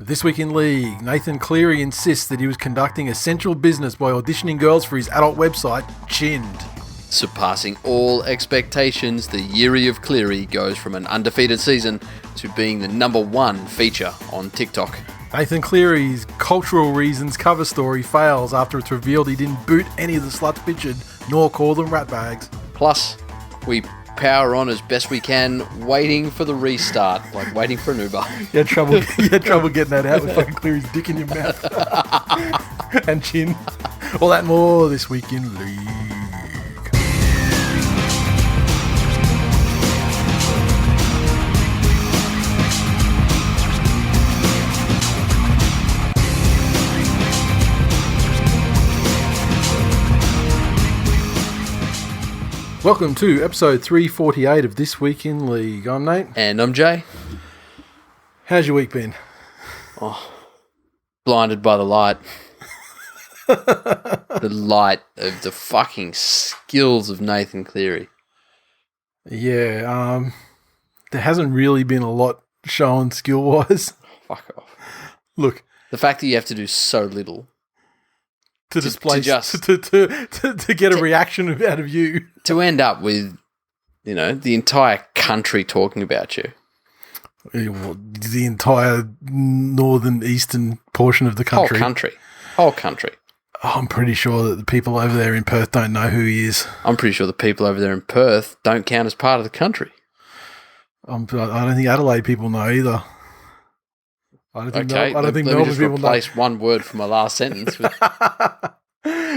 This week in League, Nathan Cleary insists that he was conducting essential business by auditioning girls for his adult website, Chinned. Surpassing all expectations, the Yeary of Cleary goes from an undefeated season to being the #1 feature on TikTok. Nathan Cleary's cultural reasons cover story fails after it's revealed he didn't boot any of the sluts pictured, nor call them ratbags. Plus, we power on as best we can, waiting for the restart, like waiting for an Uber. You had trouble getting that out with fucking Cleary's dick in your mouth. And chin. All that and more this week in League. Welcome to episode 348 of This Week in League. I'm Nate. And I'm Jay. How's your week been? Oh, blinded by the light. The light of the fucking skills of Nathan Cleary. Yeah, there hasn't really been a lot shown skill-wise. Fuck off. Look. The fact that you have to do so little. To get a reaction out of you. To end up with, you know, the entire country talking about you. Yeah, well, the entire northern eastern portion of the country. Whole country. Oh, I'm pretty sure that the people over there in Perth don't know who he is. I'm pretty sure the people over there in Perth don't count as part of the country. I don't think Adelaide people know either. I don't think let me Melbourne just people replace one word from my last sentence.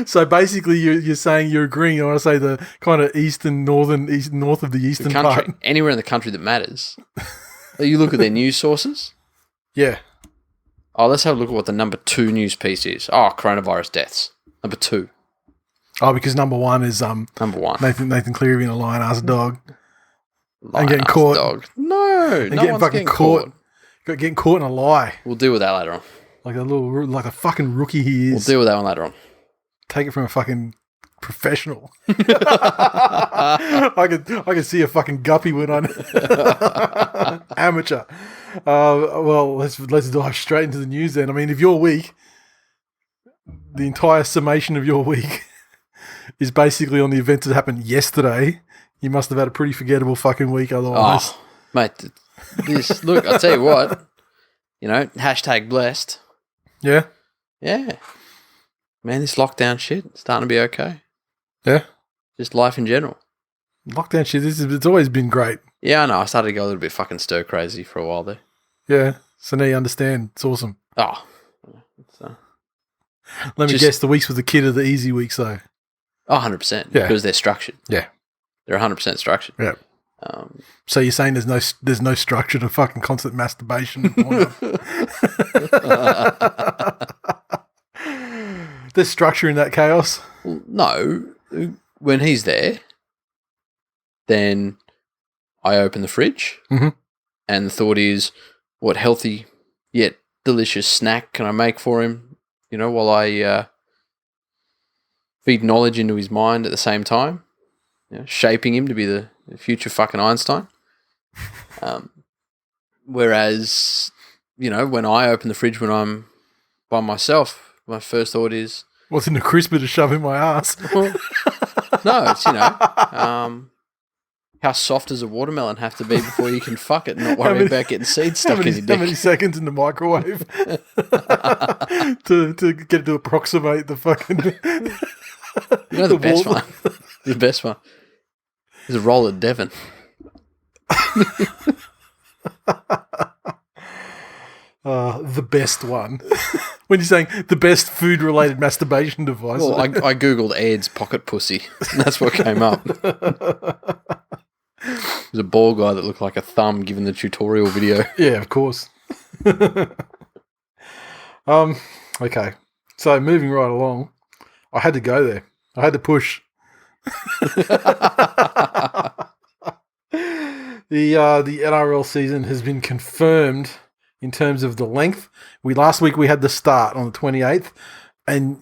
So basically, you're saying you're agreeing. I want to say the kind of north of the eastern country, part. Anywhere in the country that matters. You look at their news sources. Yeah. Oh, let's have a look at what the #2 news piece is. Oh, coronavirus deaths. #2. Oh, because #1 is #1. Nathan Cleary being a lion-ass dog. And getting Lion-ass caught. Dog. No, And no getting one's fucking getting caught. Getting caught in a lie. We'll deal with that later on. Like a fucking rookie he is. We'll deal with that one later on. Take it from a fucking professional. I could see a fucking guppy when I amateur. Well, let's dive straight into the news then. I mean, if your week, the entire summation of your week is basically on the events that happened yesterday, you must have had a pretty forgettable fucking week otherwise. Oh, mate, look, I'll tell you what, you know, #blessed. Yeah? Yeah. Man, this lockdown shit is starting to be okay. Yeah? Just life in general. Lockdown shit, it's always been great. Yeah, I know. I started to go a little bit fucking stir crazy for a while there. Yeah. So now you understand. It's awesome. Oh. Let me guess, the weeks with the kid are the easy weeks though. Oh, 100%. Yeah. Because they're structured. Yeah. They're 100% structured. Yeah. So you're saying there's no structure to fucking constant masturbation? There's structure in that chaos? Well, no. When he's there, then I open the fridge, and the thought is, what healthy yet delicious snack can I make for him, you know, while I feed knowledge into his mind at the same time, you know, shaping him to be the future fucking Einstein. Whereas, you know, when I open the fridge when I'm by myself, my first thought is, what's in the crisper to shove in my ass? Well, no, it's, you know, how soft does a watermelon have to be before you can fuck it and not worry about getting seeds stuck in your dick? How many seconds in the microwave to get it to approximate the fucking... You know the best one? The best one is a roll of Devon. The best one. When you're saying the best food-related masturbation device. Well, I googled Ed's pocket pussy, and that's what came up. There's a bald guy that looked like a thumb given the tutorial video. Yeah, of course. Okay. So moving right along, I had to go there. I had to push. The NRL season has been confirmed in terms of the length. Last week we had the start on the 28th, and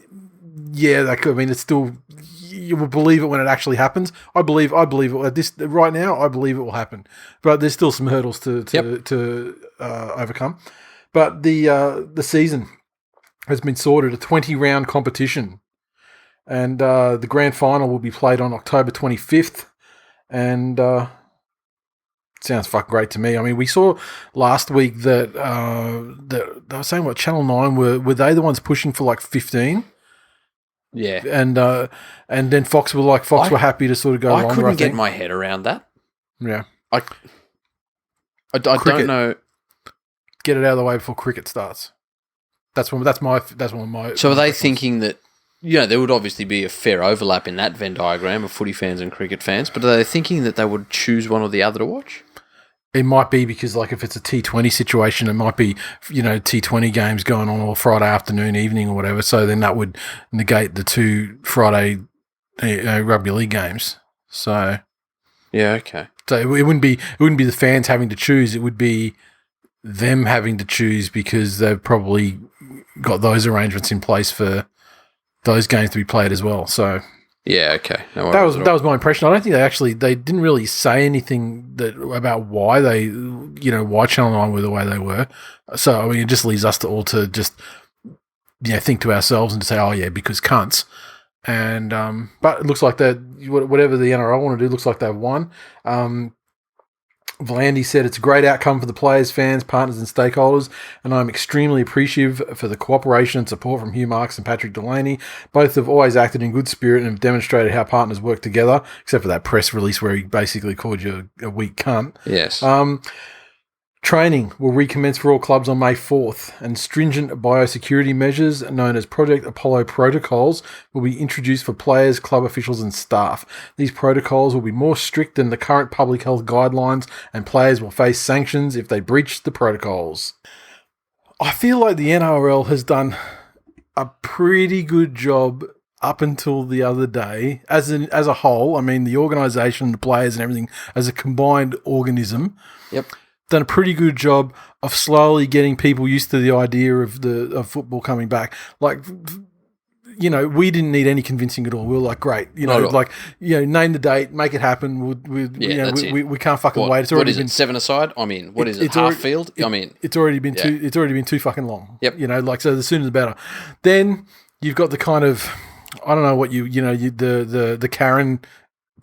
yeah, it's still, you will believe it when it actually happens. I believe it. This right now, I believe it will happen, but there's still some hurdles to overcome. But the season has been sorted, a 20-round competition. And the grand final will be played on October 25th. And sounds fucking great to me. I mean, we saw last week that they were saying, what, Channel 9, were they the ones pushing for like 15? Yeah. And then Fox were happy to sort of go longer, I couldn't get my head around that. Yeah. I don't know. Get it out of the way before cricket starts. That's one of my. So are they thinking that, there would obviously be a fair overlap in that Venn diagram of footy fans and cricket fans, but are they thinking that they would choose one or the other to watch? It might be because, like, if it's a T20 situation, it might be, T20 games going on all Friday afternoon, evening, or whatever. So then that would negate the 2 Friday rugby league games. So yeah, okay. So it wouldn't be the fans having to choose. It would be them having to choose because they've probably got those arrangements in place for those games to be played as well. So yeah, okay. No that was my impression. I don't think they didn't really say anything about why why Channel 9 were the way they were. So I mean, it just leaves us to just think to ourselves and to say, oh yeah, because cunts. And but it looks like that whatever the NRL want to do looks like they've won. Vlandie said it's a great outcome for the players, fans, partners and stakeholders, and I'm extremely appreciative for the cooperation and support from Hugh Marks and Patrick Delaney. Both have always acted in good spirit and have demonstrated how partners work together, except for that press release where he basically called you a weak cunt. Yes. Training will recommence for all clubs on May 4th, and stringent biosecurity measures known as Project Apollo protocols will be introduced for players, club officials and staff. These protocols will be more strict than the current public health guidelines, and players will face sanctions if they breach the protocols. I feel like the NRL has done a pretty good job up until the other day, as a whole. I mean, the organisation, the players and everything as a combined organism. Yep. Done a pretty good job of slowly getting people used to the idea of football coming back. Like, we didn't need any convincing at all. We were like, great, name the date, make it happen. We can't fucking wait. It's already been 7 aside. I mean, what is it? Half field. It's already been too. It's already been too fucking long. Yep. So the sooner the better. Then you've got the kind of, I don't know what the Karen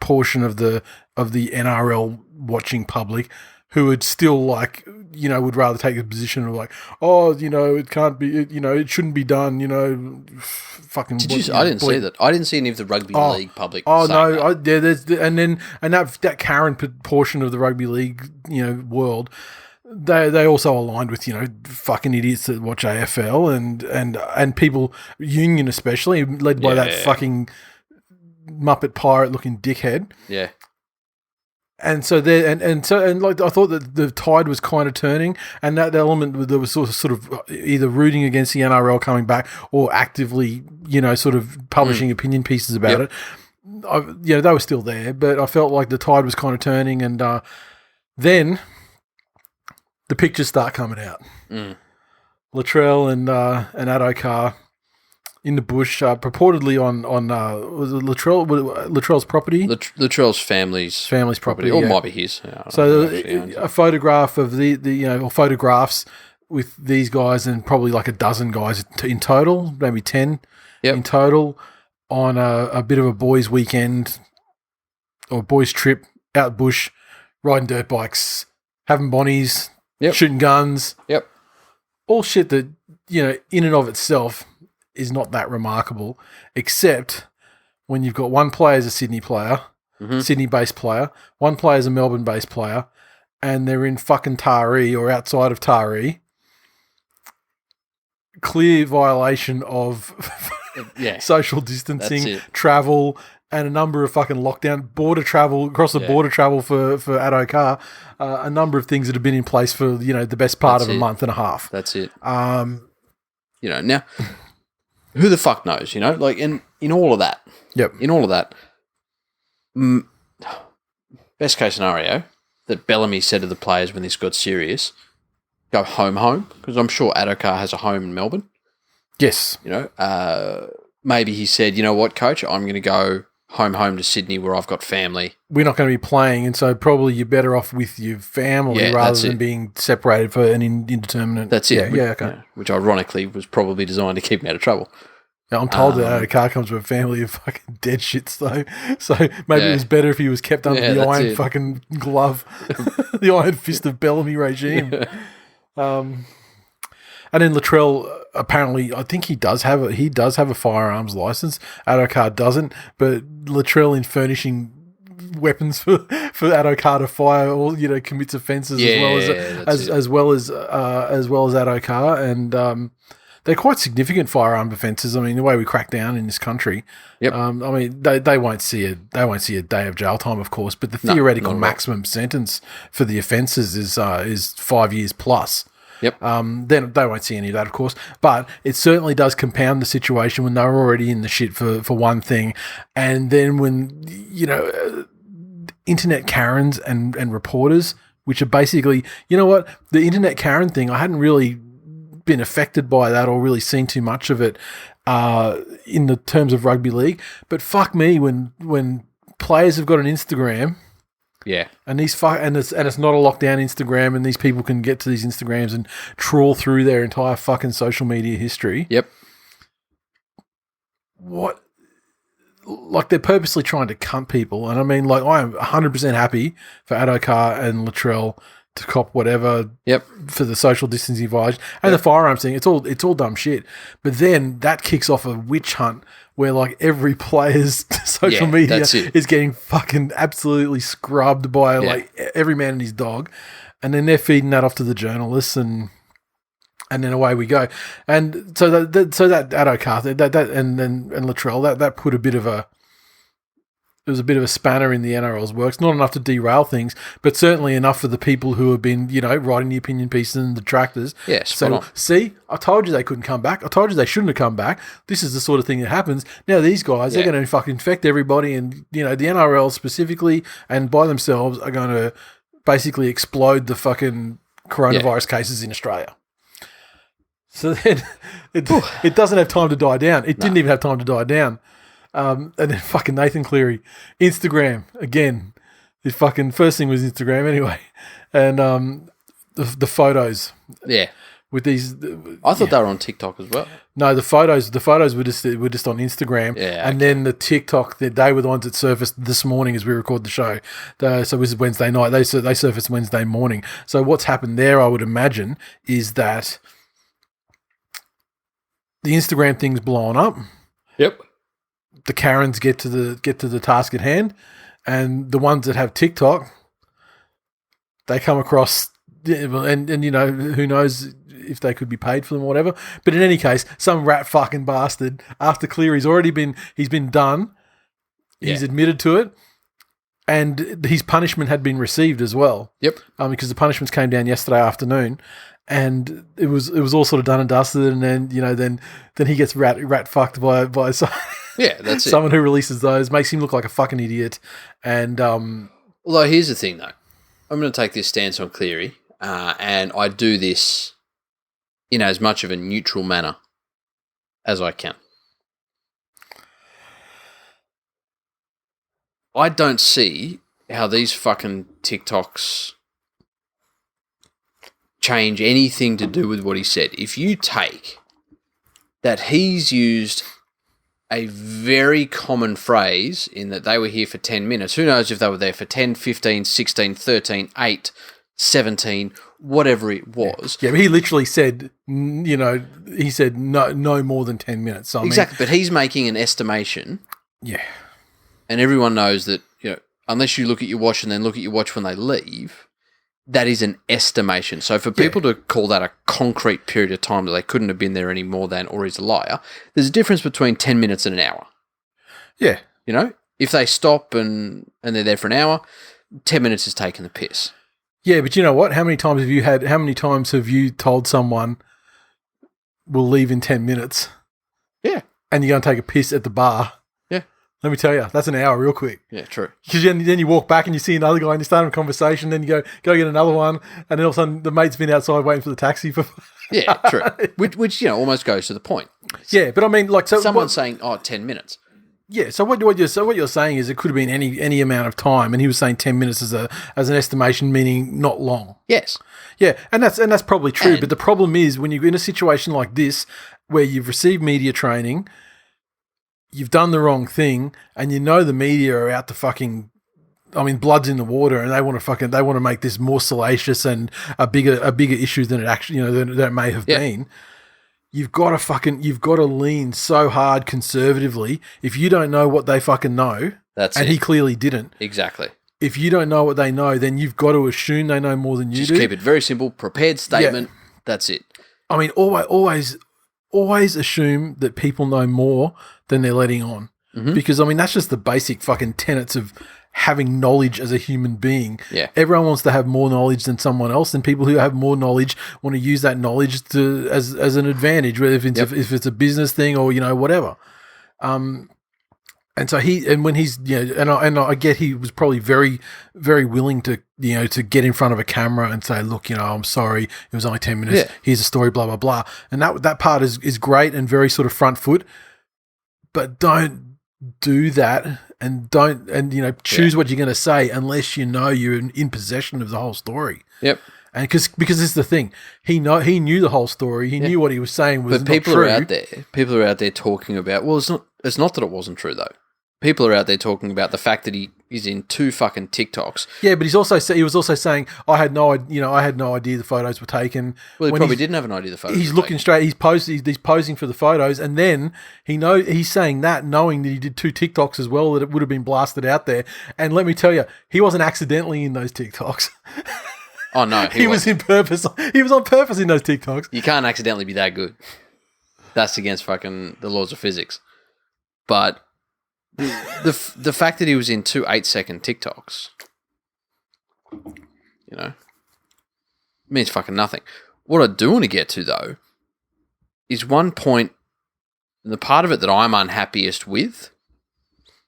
portion of the NRL watching public, who would still would rather take the position of like, oh, it can't be, it shouldn't be done, fucking. I didn't see that. I didn't see any of the rugby league public. Oh no, there's that Karen portion of the rugby league, world. They also aligned with fucking idiots that watch AFL and people, union especially, led by that fucking Muppet pirate looking dickhead. Yeah. And so I thought that the tide was kind of turning, and that element that was sort of either rooting against the NRL coming back or actively, sort of publishing opinion pieces about it. They were still there, but I felt like the tide was kind of turning, and then the pictures start coming out. Latrell and Addo-Carr in the bush, purportedly on was it Latrell's property? Latrell's family's property, or might be his. So a photograph of or photographs with these guys and probably like a dozen guys in total, maybe 10 in total, on a bit of a boys' weekend or boys' trip out bush, riding dirt bikes, having bonnies, shooting guns. Yep. All shit that, in and of itself is not that remarkable, except when you've got one player as a Sydney player, Sydney-based player, one player as a Melbourne-based player, and they're in fucking Taree or outside of Taree. Clear violation of social distancing, travel, and a number of fucking lockdown, border travel, across the border travel for Addo-Carr, a number of things that have been in place for, the best part of a month and a half. That's it. Now, who the fuck knows, Like, in all of that. Yep. In all of that, best case scenario that Bellamy said to the players when this got serious, go home, because I'm sure Addo-Carr has a home in Melbourne. Yes. Maybe he said, you know what, coach, I'm going to go home to Sydney where I've got family. We're not going to be playing, and so probably you're better off with your family rather than being separated for an indeterminate. That's it. Yeah, okay. Which ironically was probably designed to keep me out of trouble. Yeah, I'm told that a car comes with a family of fucking dead shits, though. So maybe it was better if he was kept under the iron fucking glove, the iron fist of Bellamy regime. And then Latrell, apparently, I think he does have a firearms license. Adokar doesn't, but Latrell, in furnishing weapons for Adokar to fire, or commits offences as well as Adokar, and they're quite significant firearm offences. I mean, the way we crack down in this country. Yep. I mean, they won't see a day of jail time, of course, but the theoretical maximum sentence for the offences is 5 years plus. Yep. Then they won't see any of that, of course, but it certainly does compound the situation when they're already in the shit for one thing, and then when internet Karens and reporters, which are basically, the internet Karen thing, I hadn't really been affected by that or really seen too much of it in the terms of rugby league, but fuck me when players have got an Instagram. Yeah, and it's not a lockdown Instagram, and these people can get to these Instagrams and trawl through their entire fucking social media history. Yep. What? Like, they're purposely trying to cunt people, and I mean, like, I am 100% happy for Adokar and Latrell to cop whatever. Yep. For the social distancing violation and the firearms thing. It's all dumb shit. But then that kicks off a witch hunt where, like, every player's social media is getting fucking absolutely scrubbed by like every man and his dog, and then they're feeding that off to the journalists, and then away we go. And so that Adokar, that and Latrell, that put it was a bit of a spanner in the NRL's works. Not enough to derail things, but certainly enough for the people who have been, writing the opinion pieces and the detractors. Yeah, so, see, I told you they couldn't come back. I told you they shouldn't have come back. This is the sort of thing that happens. Now these guys, they're going to fucking infect everybody, and, the NRL specifically and by themselves are going to basically explode the fucking coronavirus cases in Australia. So then it doesn't have time to die down. It didn't even have time to die down. And then fucking Nathan Cleary, Instagram again. His fucking first thing was Instagram anyway, and the photos. Yeah, with these. I thought they were on TikTok as well. No, the photos were just on Instagram. Yeah, and then the TikTok, they were the ones that surfaced this morning as we record the show. So this is Wednesday night. They surfaced Wednesday morning. So what's happened there, I would imagine, is that the Instagram thing's blown up. Yep. The Karens get to the task at hand, and the ones that have TikTok, they come across, and who knows if they could be paid for them or whatever. But in any case, some rat fucking bastard, after Cleary's he's been done, he's admitted to it, and his punishment had been received as well. Yep. Because the punishments came down yesterday afternoon. And it was all sort of done and dusted, and then then he gets rat fucked by that's someone who releases those, makes him look like a fucking idiot. And although here's the thing though, I'm going to take this stance on Cleary, and I do this in as much of a neutral manner as I can. I don't see how these fucking TikToks change anything to do with what he said. If you take that he's used a very common phrase in that they were here for 10 minutes. Who knows if they were there for 10, 15, 16, 13, 8, 17, whatever it was. Yeah, but he literally said, he said no more than 10 minutes. So, exactly, but he's making an estimation. Yeah. And everyone knows that, unless you look at your watch and then look at your watch when they leave, that is an estimation. So for people to call that a concrete period of time that they couldn't have been there any more than, or he's a liar, there's a difference between 10 minutes and an hour. Yeah. If they stop and they're there for an hour, 10 minutes is taking the piss. Yeah, but you know what? How many times have you told someone we'll leave in 10 minutes? Yeah. And you're going to take a piss at the bar? Let me tell you, that's an hour real quick. Yeah, true. Because then you walk back and you see another guy and you start a conversation, then you go get another one, and then all of a sudden the mate's been outside waiting for the taxi for... Yeah, true. Which almost goes to the point. Yeah, but I mean, like... so someone's saying, 10 minutes. Yeah, so what you're saying is it could have been any amount of time, and he was saying 10 minutes as an estimation, meaning not long. Yes. Yeah, and that's probably true. And- but the problem is when you're in a situation like this, where you've received media training, you've done the wrong thing, and you know the media are out to fucking. I mean, blood's in the water, and they want to make this more salacious and a bigger issue than it actually, than it may have been. You've got to lean so hard conservatively. If you don't know what they fucking know, he clearly didn't. Exactly. If you don't know what they know, then you've got to assume they know more than you do. Just keep it very simple, prepared statement. Yeah. That's it. I mean, always assume that people know more than they're letting on. Mm-hmm. Because, I mean, that's just the basic fucking tenets of having knowledge as a human being. Yeah. Everyone wants to have more knowledge than someone else, and people who have more knowledge want to use that knowledge as an advantage, whether if it's a business thing or, whatever. And so when he's, and I get he was probably very, very willing to, to get in front of a camera and say, look, I'm sorry, it was only 10 minutes. Yeah. Here's a story, blah, blah, blah. And that part is great and very sort of front foot, but don't do that and choose what you're going to say unless you're in possession of the whole story. Yep. And because this is the thing, he knew the whole story. He knew what he was saying was not true. But people are out there talking about. Well, it's not that it wasn't true though. People are out there talking about the fact that he is in 2 fucking TikToks. Yeah, but he was also saying I had no idea the photos were taken. Well, he probably didn't have an idea the photos. He's looking straight. He's posing for the photos, and then he's saying that knowing that he did 2 TikToks as well, that it would have been blasted out there. And let me tell you, he wasn't accidentally in those TikToks. Oh no, he was in purpose. He was on purpose in those TikToks. You can't accidentally be that good. That's against fucking the laws of physics. But the fact that he was in 2 8-second TikToks, means fucking nothing. What I do want to get to though is one point, and the part of it that I'm unhappiest with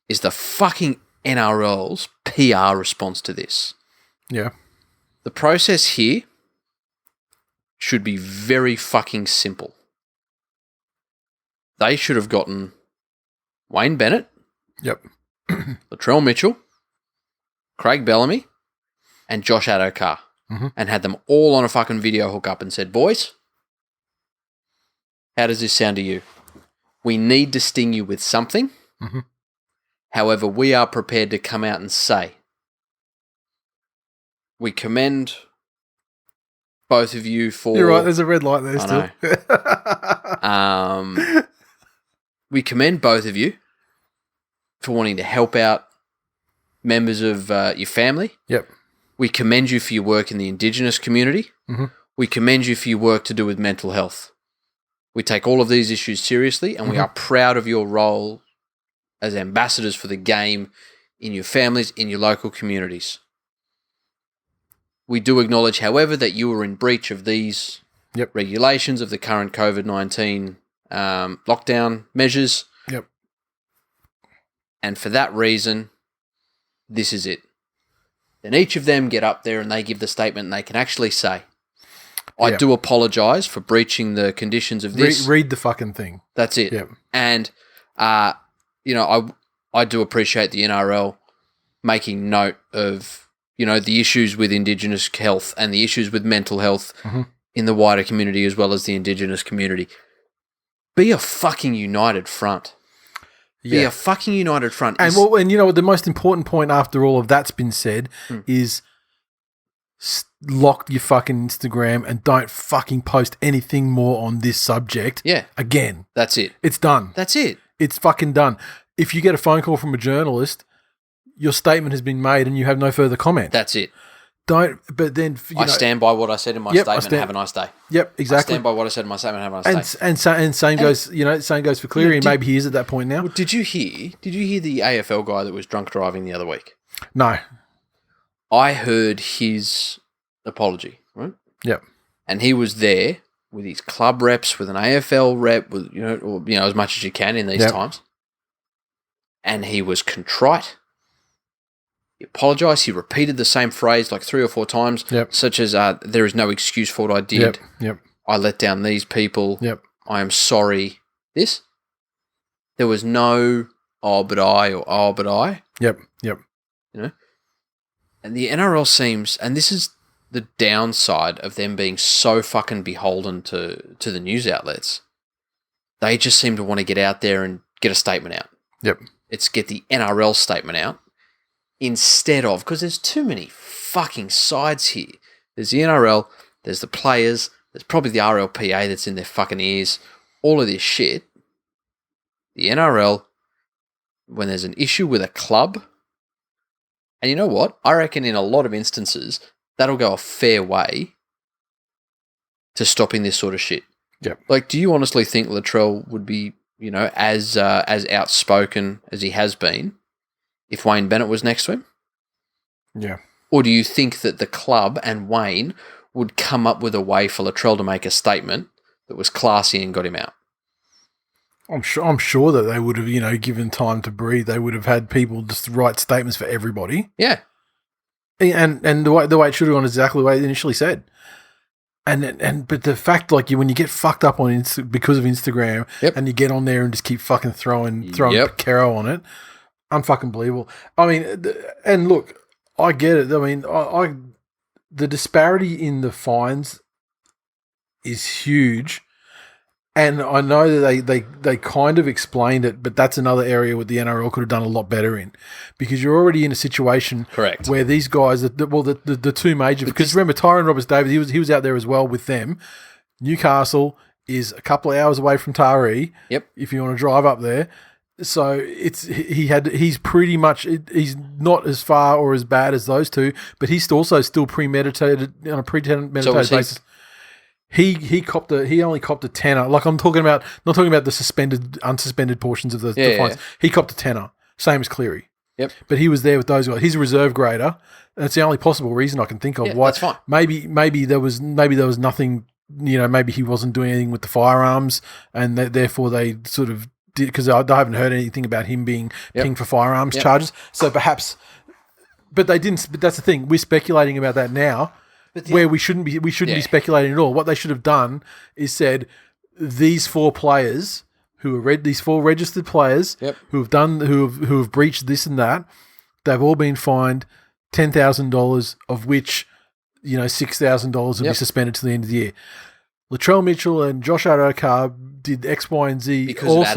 is the fucking NRL's PR response to this. Yeah. The process here should be very fucking simple. They should have gotten Wayne Bennett, yep, Latrell Mitchell, Craig Bellamy, and Josh Adokar, and had them all on a fucking video hook up and said, boys, how does this sound to you? We need to sting you with something. Mm-hmm. However, we are prepared to come out and say, we commend both of you for... You're right, there's a red light there still. We commend both of you for wanting to help out members of your family. Yep. We commend you for your work in the Indigenous community. Mm-hmm. We commend you for your work to do with mental health. We take all of these issues seriously, and we are proud of your role as ambassadors for the game in your families, in your local communities. We do acknowledge, however, that you are in breach of these regulations of the current COVID-19 lockdown measures. Yep. And for that reason, this is it. Then each of them get up there and they give the statement and they can actually say, I do apologise for breaching the conditions of this. Read the fucking thing. That's it. Yep. And, I do appreciate the NRL making note of, the issues with Indigenous health and the issues with mental health in the wider community as well as the Indigenous community. Be a fucking united front. Yeah. Be a fucking united front. And the most important point after all of that's been said is lock your fucking Instagram and don't fucking post anything more on this subject. Yeah. Again. That's it. It's done. That's it. It's fucking done. If you get a phone call from a journalist, your statement has been made and you have no further comment. That's it. I stand by what I said in my statement. Have a nice day. Yep, exactly. I stand by what I said in my statement. Have a nice day. And same goes for Cleary. And maybe he is at that point now. Well, did you hear the AFL guy that was drunk driving the other week? No. I heard his apology. Right. Yep. And he was there with his club reps, with an AFL rep, with as much as you can in these times. And he was contrite. He apologised. He repeated the same phrase like 3 or 4 times, such as, there is no excuse for what I did. Yep. I let down these people. Yep. I am sorry. There was no oh, but I, or oh, but I. Yep. And the NRL seems, and this is the downside of them being so fucking beholden to the news outlets. They just seem to want to get out there and get a statement out. Yep. It's get the NRL statement out instead of, because there's too many fucking sides here. There's the NRL, there's the players, there's probably the RLPA that's in their fucking ears, all of this shit. The NRL, when there's an issue with a club, and you know what? I reckon in a lot of instances, that'll go a fair way to stopping this sort of shit. Yep. Like, do you honestly think Latrell would be, as outspoken as he has been if Wayne Bennett was next to him? Yeah. Or do you think that the club and Wayne would come up with a way for Latrell to make a statement that was classy and got him out? I'm sure that they would have, given time to breathe. They would have had people just write statements for everybody. Yeah. And the way it should have gone is exactly the way it initially said. But the fact, like, when you get fucked up on because of Instagram, Yep. and you get on there and just keep fucking throwing Yep. Caro on it, unfucking believable. I mean, and look, I get it. I mean, the disparity in the fines is huge. And I know that they kind of explained it, but that's another area where the NRL could have done a lot better in, because you're already in a situation Correct. where these guys, the two major, because remember Tyrone Roberts-Davies, he was out there as well with them. Newcastle is a couple of hours away from Taree. Yep. If you want to drive up there, so he's pretty much, he's not as far or as bad as those two, but he's also still premeditated on a premeditated basis. He only copped a tenner. Like, I'm talking about, not talking about the unsuspended portions of the fines. Yeah. He copped a tenner, same as Cleary. Yep. But he was there with those guys. He's a reserve grader. That's the only possible reason I can think of why. That's fine. Maybe there was nothing. Maybe he wasn't doing anything with the firearms, and therefore they sort of did, because I haven't heard anything about him being pinged for firearms charges. So perhaps, but they didn't. But that's the thing. We're speculating about that now. Where we shouldn't be be speculating at all. What they should have done is said, these four players these four registered players who have breached this and that, they've all been fined $10,000, of which $6,000 will be suspended to the end of the year. Latrell Mitchell and Josh Adokar did X, Y, and Z because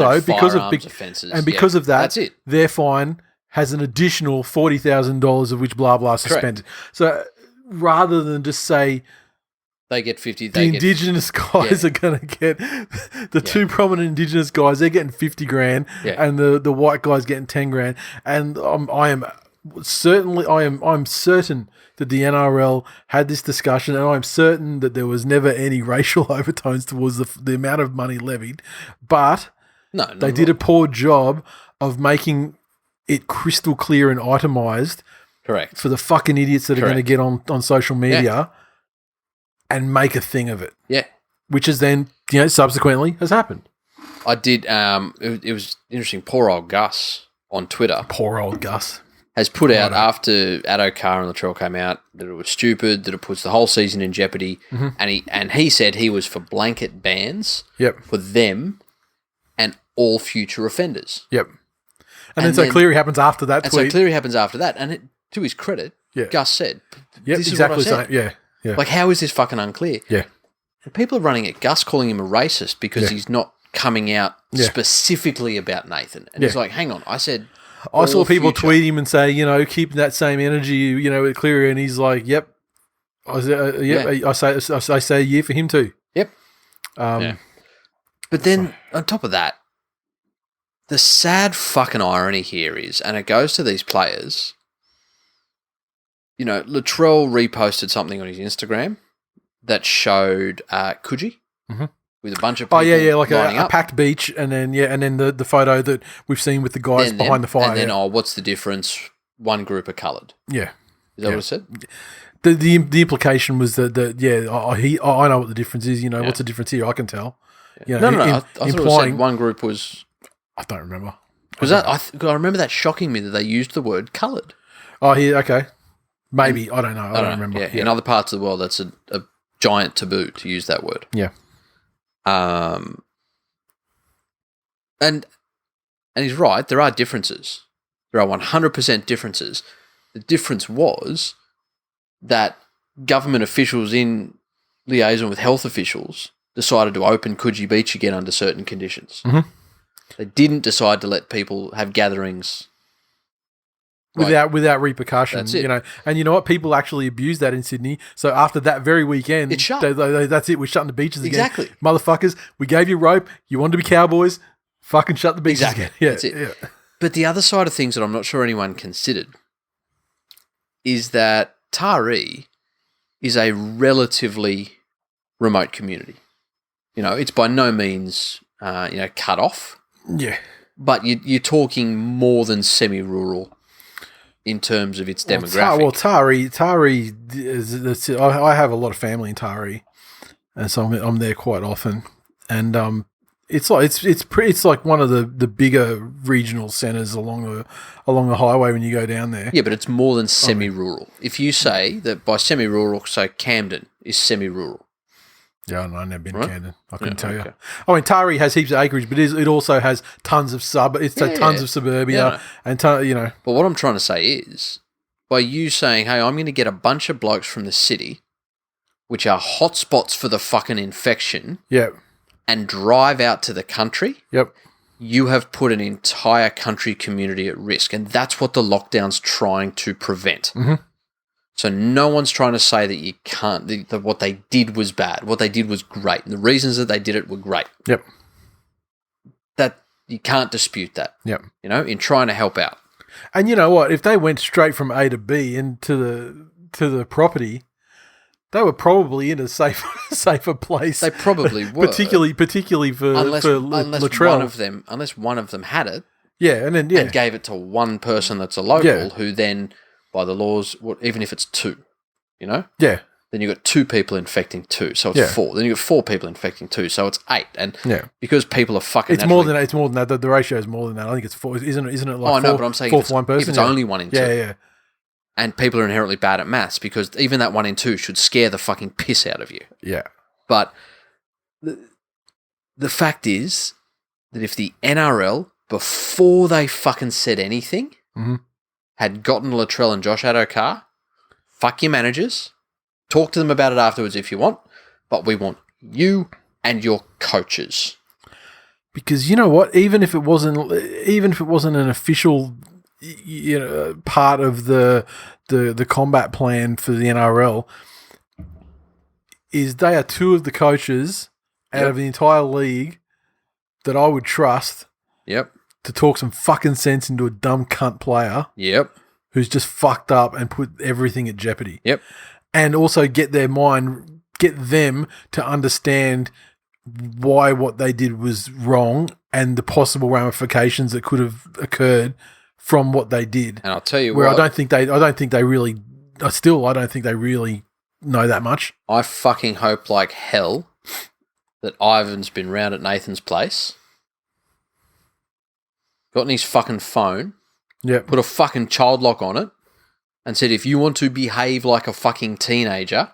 of offences, and because of that, that's it. Their fine has an additional $40,000, of which blah blah suspended. So, rather than just say they get 50, the Indigenous guys are going to get the two prominent Indigenous guys. They're getting 50 grand, and the white guys getting 10 grand. And I'm certain that the NRL had this discussion, and I'm certain that there was never any racial overtones towards the amount of money levied. But they did a poor job of making it crystal clear and itemised. Correct. For the fucking idiots that are going to get on social media and make a thing of it. Yeah. Which is then, subsequently has happened. I did, it was interesting, poor old Gus on Twitter. Poor old Gus. Has put out after Adokar and Latrell came out that it was stupid, that it puts the whole season in jeopardy. Mm-hmm. And he said he was for blanket bans for them and all future offenders. Yep. And then Cleary happens after that tweet. And so Cleary happens after that. And to his credit, Gus said, this is what I said. Yeah. Like, how is this fucking unclear? Yeah. And people are running at Gus, calling him a racist because he's not coming out specifically about Nathan. And he's like, hang on, I said... I saw people tweet him and say, keep that same energy, with Cleary, and he's like, yep. I say a year for him too. Yep. But then, on top of that, the sad fucking irony here is, and it goes to these players... Latrell reposted something on his Instagram that showed Coogee with a bunch of people like a packed beach, and then the photo that we've seen with the guys behind the fire. And then, what's the difference? One group are coloured. Yeah. Is that what it said? The implication was that I know what the difference is. What's the difference here? I can tell. No. I thought it said one group was... I don't remember. I remember that shocking me that they used the word coloured. Oh, yeah, okay. Maybe. I don't know. I don't remember. Yeah. In other parts of the world, that's a giant taboo to use that word. Yeah. And And he's right, there are differences. There are 100% differences. The difference was that government officials in liaison with health officials decided to open Coogee Beach again under certain conditions. Mm-hmm. They didn't decide to let people have gatherings without repercussion. That's it. You know, and you know what? People actually abused that in Sydney. So after that very weekend, It shut. That's it. We're shutting the beaches Exactly. again. Motherfuckers, we gave you rope. You wanted to be cowboys. Fucking shut the beaches Exactly. again. Yeah, That's it. Yeah. But the other side of things that I'm not sure anyone considered is that Taree is a relatively remote community. You know, it's by no means, cut off. Yeah. But you're talking more than semi-rural in terms of its demographic. Taree is. I have a lot of family in Taree, and so I'm there quite often. And it's like one of the bigger regional centres along the highway when you go down there. Yeah, but it's more than semi-rural. If you say that by semi-rural, so Camden is semi-rural. Yeah, I've never been to Camden. I couldn't tell okay. you. I mean, Taree has heaps of acreage, but it also has tons of tons of suburbia and But what I'm trying to say is, by you saying, "Hey, I'm going to get a bunch of blokes from the city, which are hotspots for the fucking infection, yeah, and drive out to the country," yep, you have put an entire country community at risk, and that's what the lockdown's trying to prevent. Mm-hmm. So no one's trying to say that you can't, that what they did was bad. What they did was great. And the reasons that they did it were great. Yep. That you can't dispute that. Yep. You know, in trying to help out. And you know what? If they went straight from A to B into the property, they were probably in a safer place. They probably were. particularly for Latrell. Unless one of them had it. Yeah, and gave it to one person that's a local who then, by the laws, even if it's two, you know? Yeah. Then you've got two people infecting two, so it's 4. Then you've got 4 people infecting 2, so it's 8. And because people are fucking it's more than that. The ratio is more than that. I think it's 4. Isn't it like but I'm saying if it's only 1 in 2. Yeah. And people are inherently bad at maths because even that 1 in 2 should scare the fucking piss out of you. Yeah. But the fact is that if the NRL, before they fucking said anything, had gotten Latrell and Josh Addo-Carr, fuck your managers, talk to them about it afterwards if you want, but we want you and your coaches. Because you know what? Even if it wasn't an official, part of the combat plan for the NRL, is they are 2 of the coaches out of the entire league that I would trust. Yep. To talk some fucking sense into a dumb cunt player. Yep. Who's just fucked up and put everything at jeopardy. Yep. And also get them to understand why what they did was wrong and the possible ramifications that could have occurred from what they did. And I'll tell you I don't think they really know that much. I fucking hope like hell that Ivan's been round at Nathan's place, gotten his fucking phone, put a fucking child lock on it, and said, if you want to behave like a fucking teenager,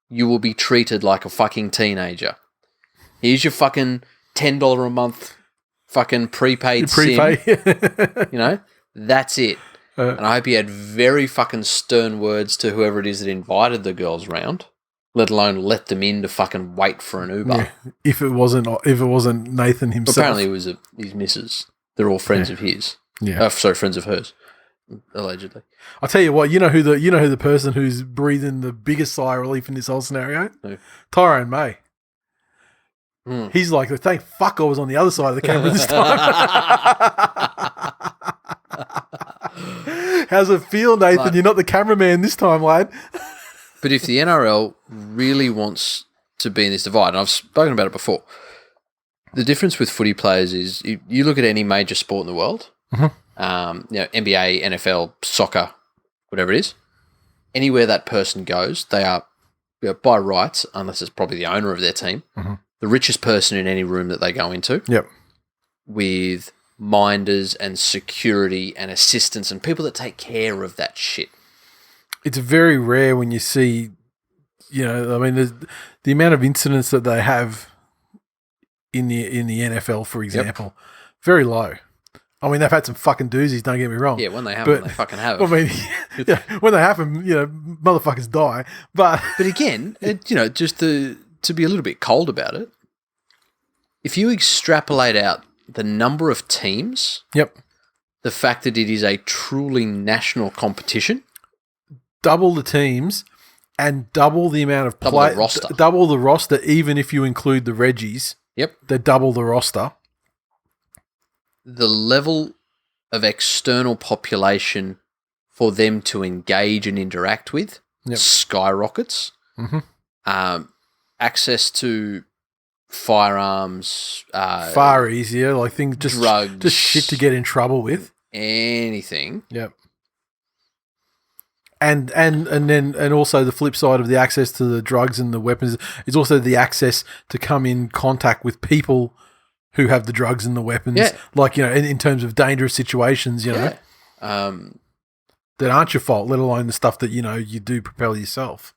you will be treated like a fucking teenager. Here's your fucking $10 a month fucking prepaid SIM. That's it. And I hope he had very fucking stern words to whoever it is that invited the girls round, let alone let them in to fucking wait for an Uber. Yeah. If it wasn't Nathan himself. Apparently it was his missus. They're all friends of his. Yeah. Friends of hers, allegedly. I'll tell you what, you know who the person who's breathing the biggest sigh of relief in this whole scenario? Who? Tyrone May. He's like, thank fuck I was on the other side of the camera this time. How's it feel, Nathan? You're not the cameraman this time, lad. But if the NRL really wants to be in this divide, and I've spoken about it before, the difference with footy players is you look at any major sport in the world, NBA, NFL, soccer, whatever it is, anywhere that person goes, they are, by rights, unless it's probably the owner of their team, the richest person in any room that they go into. Yep. With minders and security and assistants and people that take care of that shit. It's very rare when you see, the amount of incidents that they have in the NFL, for example, very low. I mean, they've had some fucking doozies, don't get me wrong. Yeah, when they happen, But- they fucking have. I mean, yeah, when they happen, motherfuckers die. But But again, just to be a little bit cold about it, if you extrapolate out the number of teams, yep, the fact that it is a truly national competition, double the teams and double the amount of Double the roster. double the roster, even if you include the Reggies. Yep. They double the roster. the level of external population for them to engage and interact with Yep. skyrockets. Mhm. Access to firearms, Far easier, like things drugs, just shit to get in trouble with. anything. Yep. And also the flip side of the access to the drugs and the weapons is also the access to come in contact with people who have the drugs and the weapons. Yeah. Like, in terms of dangerous situations, Yeah. that aren't your fault, let alone the stuff that, you do propel yourself.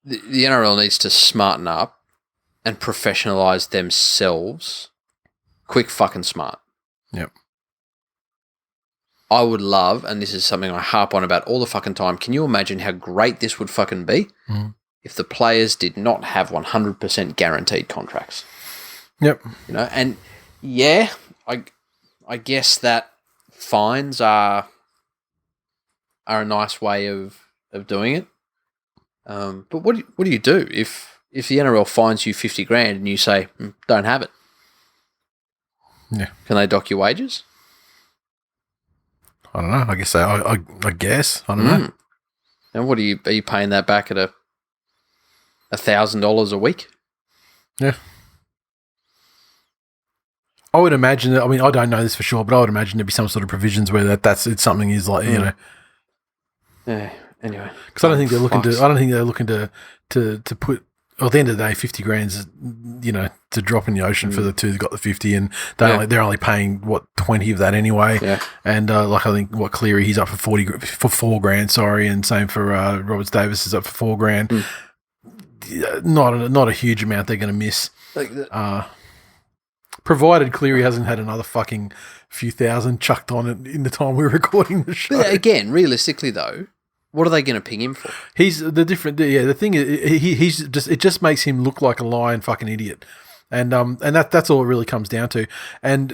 The NRL needs to smarten up and professionalize themselves. Quick fucking smart. Yep. I would love, and this is something I harp on about all the fucking time, can you imagine how great this would fucking be if the players did not have 100% guaranteed contracts? Yep. And yeah, I guess that fines are a nice way of doing it. But what do you do if the NRL fines you $50,000 and you say don't have it? Yeah. Can they dock your wages? I don't know. I guess I guess. I don't know. And what are you paying that back at $1,000 a week? Yeah. I would imagine that. I mean, I don't know this for sure, but I would imagine there'd be some sort of provisions where it's something is like Yeah. Anyway, because I don't think they're looking to. I don't think they're looking to put. Well, at the end of the day, $50,000 is to drop in the ocean for the two that got the 50, and they're only paying 20 of that anyway. Yeah. And I think Cleary, he's up for $4,000. Sorry, and same for Roberts Davis is up for $4,000. Not a huge amount they're going to miss. Provided Cleary hasn't had another fucking few thousand chucked on it in the time we're recording the show. But again, realistically though, what are they going to ping him for? He's the different. Yeah, the thing is, he's just. It just makes him look like a lying fucking idiot, and that's all it really comes down to. And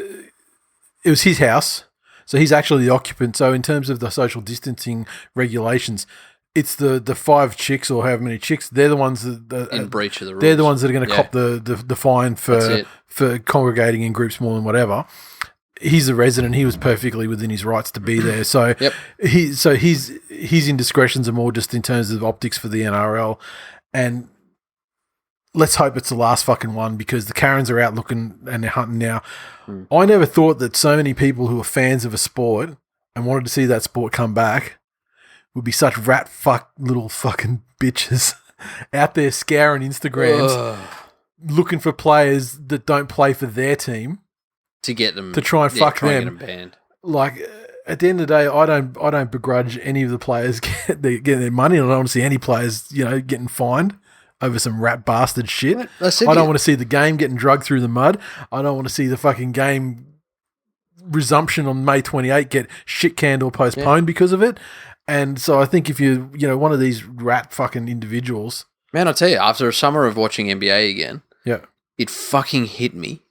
it was his house, so he's actually the occupant. So in terms of the social distancing regulations, it's the 5 chicks or however many chicks. They're the ones that In breach of the rules. They're the ones that are going to cop the fine That's for congregating in groups more than whatever. He's a resident. He was perfectly within his rights to be there. So his indiscretions are more just in terms of optics for the NRL. And let's hope it's the last fucking one because the Karens are out looking and they're hunting now. I never thought that so many people who are fans of a sport and wanted to see that sport come back would be such rat fuck little fucking bitches out there scouring Instagrams looking for players that don't play for their team. To get them to try and fuck try them. And get them banned. Like at the end of the day, I don't begrudge any of the players getting their money. I don't want to see any players, getting fined over some rat bastard shit. I don't want to see the game getting dragged through the mud. I don't want to see the fucking game resumption on May 28 get shit canned or postponed because of it. And so I think if you one of these rat fucking individuals, man, I'll tell you, after a summer of watching NBA again, it fucking hit me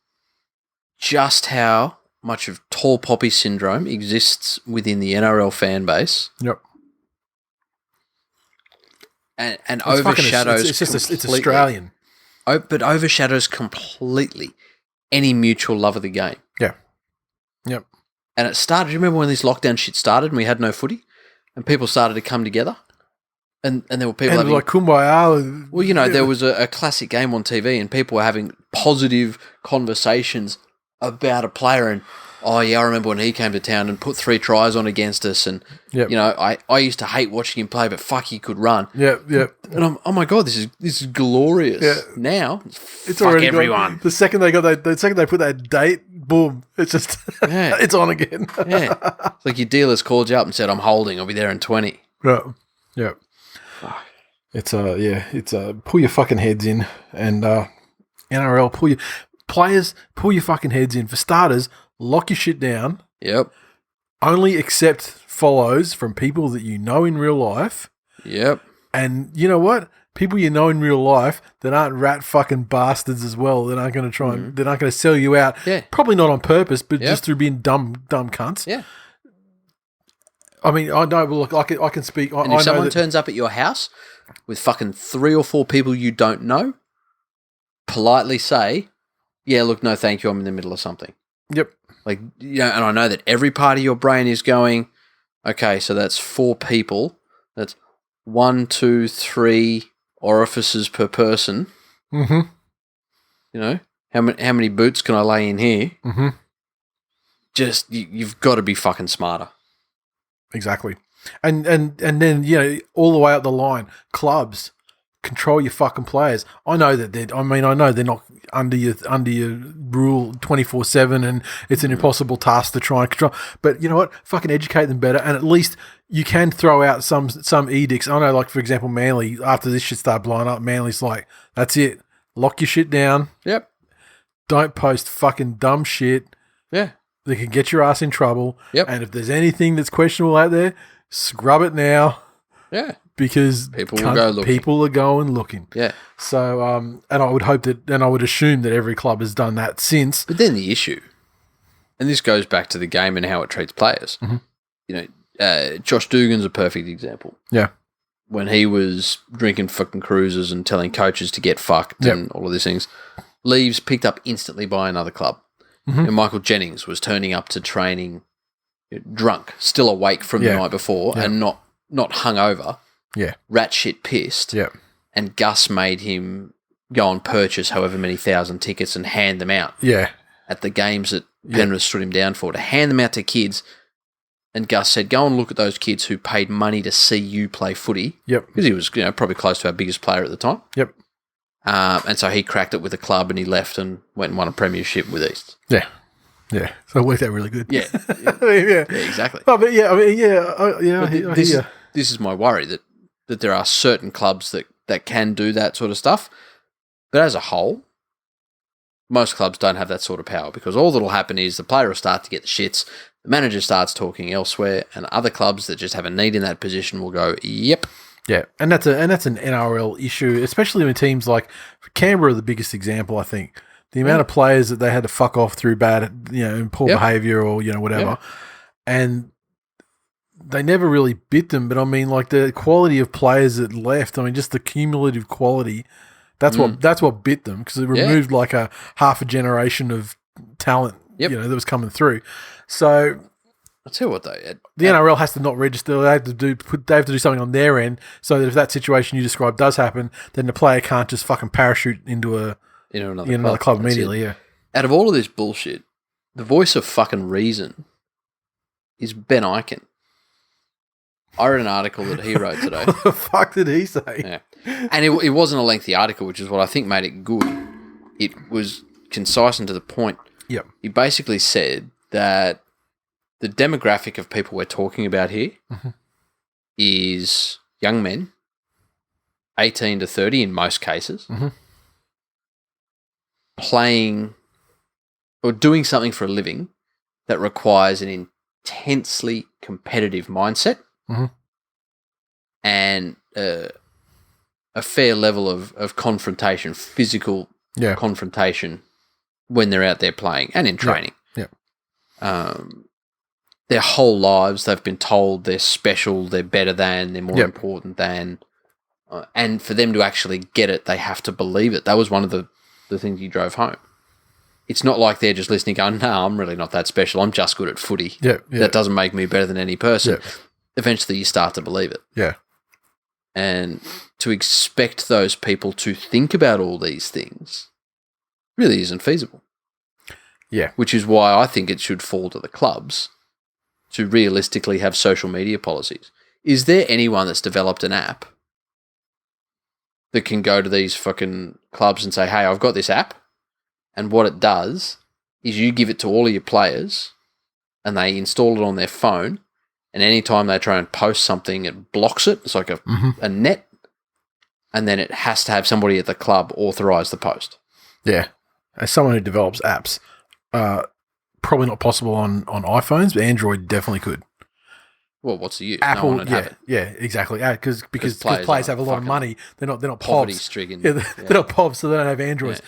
just how much of tall poppy syndrome exists within the NRL fan base. Yep. And overshadows it's Australian. But overshadows completely any mutual love of the game. Yeah. Yep. And it started, do you remember when this lockdown shit started and we had no footy? And people started to come together? And there were people having... like kumbaya. Well, there was a classic game on TV and people were having positive conversations about a player and, I remember when he came to town and put 3 tries on against us and, I used to hate watching him play, but fuck, he could run. Yep. And I'm, oh my God, this is glorious. Yeah. Now, it's fuck already everyone. Gone. The second they put that date, boom, it's just, it's on again. Yeah. It's like your dealers called you up and said, I'm holding, I'll be there in 20. Yeah. It's pull your fucking heads in and NRL, pull your fucking heads in. For starters, lock your shit down. Yep. Only accept follows from people that you know in real life. Yep. And you know what? People you know in real life that aren't rat fucking bastards as well, that aren't going to try and, that aren't going to sell you out. Yeah. Probably not on purpose, but just through being dumb cunts. Yeah. I mean, I know, look, I can speak. And if someone turns up at your house with fucking 3 or 4 people you don't know, politely say, yeah, look, no, thank you, I'm in the middle of something. Yep. Like, you know, and I know that every part of your brain is going, okay, so that's 4 people. That's 1, 2, 3 orifices per person. Mm-hmm. You know, how many boots can I lay in here? Mm-hmm. Just, you've got to be fucking smarter. Exactly. And then, you know, all the way up the line, clubs, control your fucking players. I know that they're not under your rule 24/7, and it's an impossible task to try and control. But you know what? Fucking educate them better, and at least you can throw out some edicts. I know, like for example, Manly, after this shit started blowing up, Manly's like, that's it. Lock your shit down. Yep. Don't post fucking dumb shit. Yeah. They can get your ass in trouble. Yep. And if there's anything that's questionable out there, scrub it now. Yeah. Because people will go looking. People are going looking. Yeah. So, and I would hope that, and I would assume that every club has done that since. But then the issue, and this goes back to the game and how it treats players. Mm-hmm. You know, Josh Dugan's a perfect example. Yeah. When he was drinking fucking cruises and telling coaches to get fucked and all of these things, leaves picked up instantly by another club. Mm-hmm. And Michael Jennings was turning up to training drunk, still awake from the night before and not hungover. Yeah. Rat shit pissed. Yeah. And Gus made him go and purchase however many thousand tickets and hand them out. Yeah. At the games that Penrith stood him down for, to hand them out to kids. And Gus said, go and look at those kids who paid money to see you play footy. Yep. Because he was, you know, probably close to our biggest player at the time. Yep. And so he cracked it with the club and he left and went and won a premiership with East. Yeah. Yeah. So it worked out really good. Yeah. I mean, yeah, exactly. Oh, but yeah, I mean, yeah. This is my worry, that there are certain clubs that can do that sort of stuff. But as a whole, most clubs don't have that sort of power, because all that'll happen is the player will start to get the shits, the manager starts talking elsewhere, and other clubs that just have a need in that position will go, yep. Yeah, and that's an NRL issue, especially when teams like Canberra are the biggest example, I think. The amount of players that they had to fuck off through bad, you know, poor behaviour or, you know, whatever. And they never really bit them, but I mean, like the quality of players that left, I mean, just the cumulative quality, that's what bit them, because it removed like a half a generation of talent, you know, that was coming through. So I'll tell you what, though, the NRL has to not register. They have to do something on their end, so that if that situation you described does happen, then the player can't just fucking parachute into another club immediately. Yeah. Out of all of this bullshit, the voice of fucking reason is Ben Eichen. I read an article that he wrote today. What the fuck did he say? Yeah. And it wasn't a lengthy article, which is what I think made it good. It was concise and to the point. Yep. He basically said that the demographic of people we're talking about here is young men, 18 to 30 in most cases, playing or doing something for a living that requires an intensely competitive mindset and a fair level of confrontation, physical confrontation when they're out there playing and in training. Yeah. Their whole lives they've been told they're special, they're better than, they're more important than, and for them to actually get it, they have to believe it. That was one of the things he drove home. It's not like they're just listening going, no, I'm really not that special, I'm just good at footy. That doesn't make me better than any person. Eventually you start to believe it. Yeah. And to expect those people to think about all these things really isn't feasible. Yeah. Which is why I think it should fall to the clubs to realistically have social media policies. Is there anyone that's developed an app that can go to these fucking clubs and say, hey, I've got this app, and what it does is you give it to all of your players and they install it on their phone, and anytime they try and post something, it blocks it. It's like a net, and then it has to have somebody at the club authorise the post. Yeah. As someone who develops apps, probably not possible on iPhones, but Android definitely could. Well, what's the use? Apple, no one would have it. yeah, exactly. Because players players are have a lot of fucking money. They're not Poverty povs. stricken. Yeah, they're not povs, so they don't have Androids.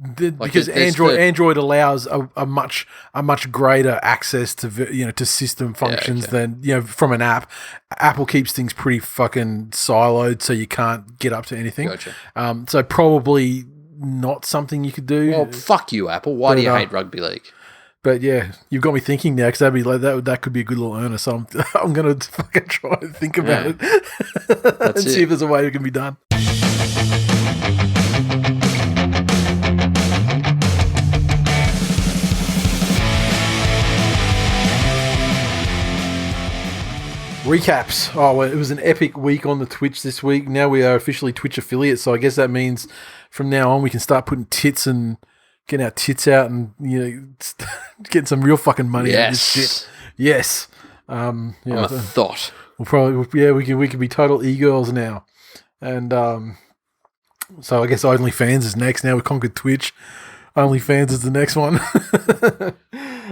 Because there's Android allows a much greater access to system functions than from an app. Apple keeps things pretty fucking siloed, so you can't get up to anything. Gotcha. So probably not something you could do. Well, fuck you, Apple. Why do you hate rugby league? But yeah, you've got me thinking now because that'd be like that could be a good little earner. So I'm gonna fucking try and think about it and see if there's a way it can be done. Recaps. Oh, well, it was an epic week on the Twitch this week. Now we are officially Twitch affiliates, so I guess that means from now on we can start putting getting our tits out and getting some real fucking money out of this shit. Yes. I'm a thought. We'll probably we can be total e-girls now. And so I guess OnlyFans is next. Now we conquered Twitch. OnlyFans is the next one.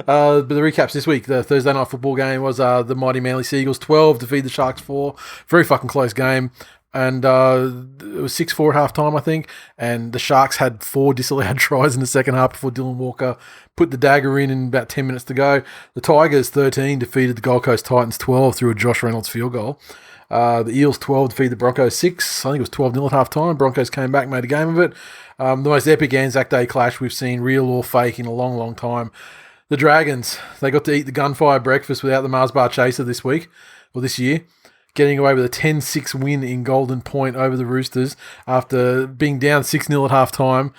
But the recaps this week, the Thursday night football game was the mighty Manly Seagulls 12 defeated the Sharks 4. Very fucking close game. And it was 6-4 at half-time, I think. And the Sharks had 4 disallowed tries in the second half before Dylan Walker put the dagger in about 10 minutes to go. The Tigers 13 defeated the Gold Coast Titans 12 through a Josh Reynolds field goal. The Eels 12 defeated the Broncos 6. I think it was 12-0 at half-time. Broncos came back, made a game of it. The most epic Anzac Day clash we've seen, real or fake, in a long, long time. The Dragons, they got to eat the gunfire breakfast without the Mars Bar Chaser this year, getting away with a 10-6 win in Golden Point over the Roosters after being down 6-0 at half-time.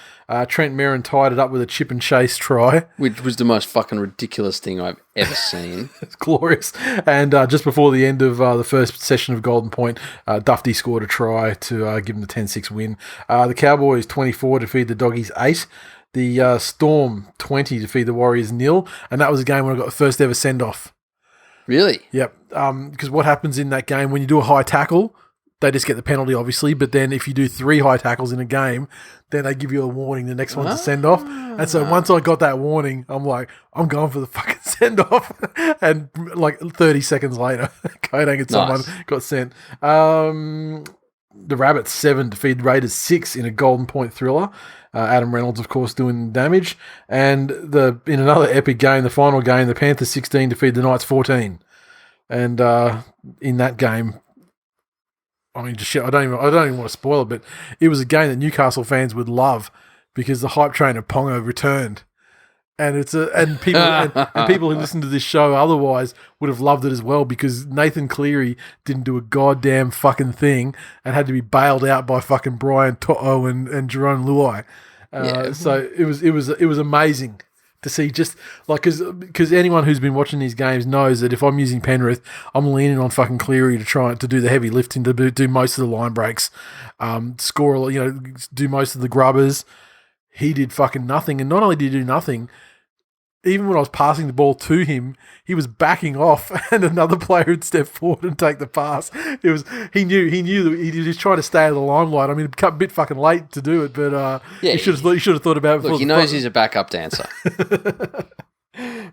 Trent Merrin tied it up with a chip and chase try. Which was the most fucking ridiculous thing I've ever seen. It's glorious. And just before the end of the first session of Golden Point, Dufty scored a try to give them the 10-6 win. The Cowboys 24 defeated the Doggies 8. The Storm 20 defeated the Warriors 0. And that was a game when I got the first ever send-off. Really? Yep. Because what happens in that game, when you do a high tackle, they just get the penalty, obviously. But then if you do 3 high tackles in a game, then they give you a warning. The next one's a send-off. And so once I got that warning, I'm like, I'm going for the fucking send-off. And like 30 seconds later, Kodang and someone got sent. The Rabbits 7 defeated Raiders 6 in a Golden Point thriller. Adam Reynolds, of course, doing damage. And in another epic game, the final game, the Panthers 16 defeated the Knights 14. And in that game, I mean, just shit, I don't even want to spoil it, but it was a game that Newcastle fans would love because the hype train of Pongo returned. And people who listen to this show otherwise would have loved it as well because Nathan Cleary didn't do a goddamn fucking thing and had to be bailed out by fucking Brian To'o and Jerome Luai. So it was amazing to see, just like because anyone who's been watching these games knows that if I'm using Penrith, I'm leaning on fucking Cleary to try to do the heavy lifting, to do most of the line breaks, score, do most of the grubbers. He did fucking nothing, and not only did he do nothing, even when I was passing the ball to him, he was backing off, and another player would step forward and take the pass. He knew that he was trying to stay out of the limelight. I mean, it a bit fucking late to do it, but he should have thought about it before. Look, he knows he's a backup dancer.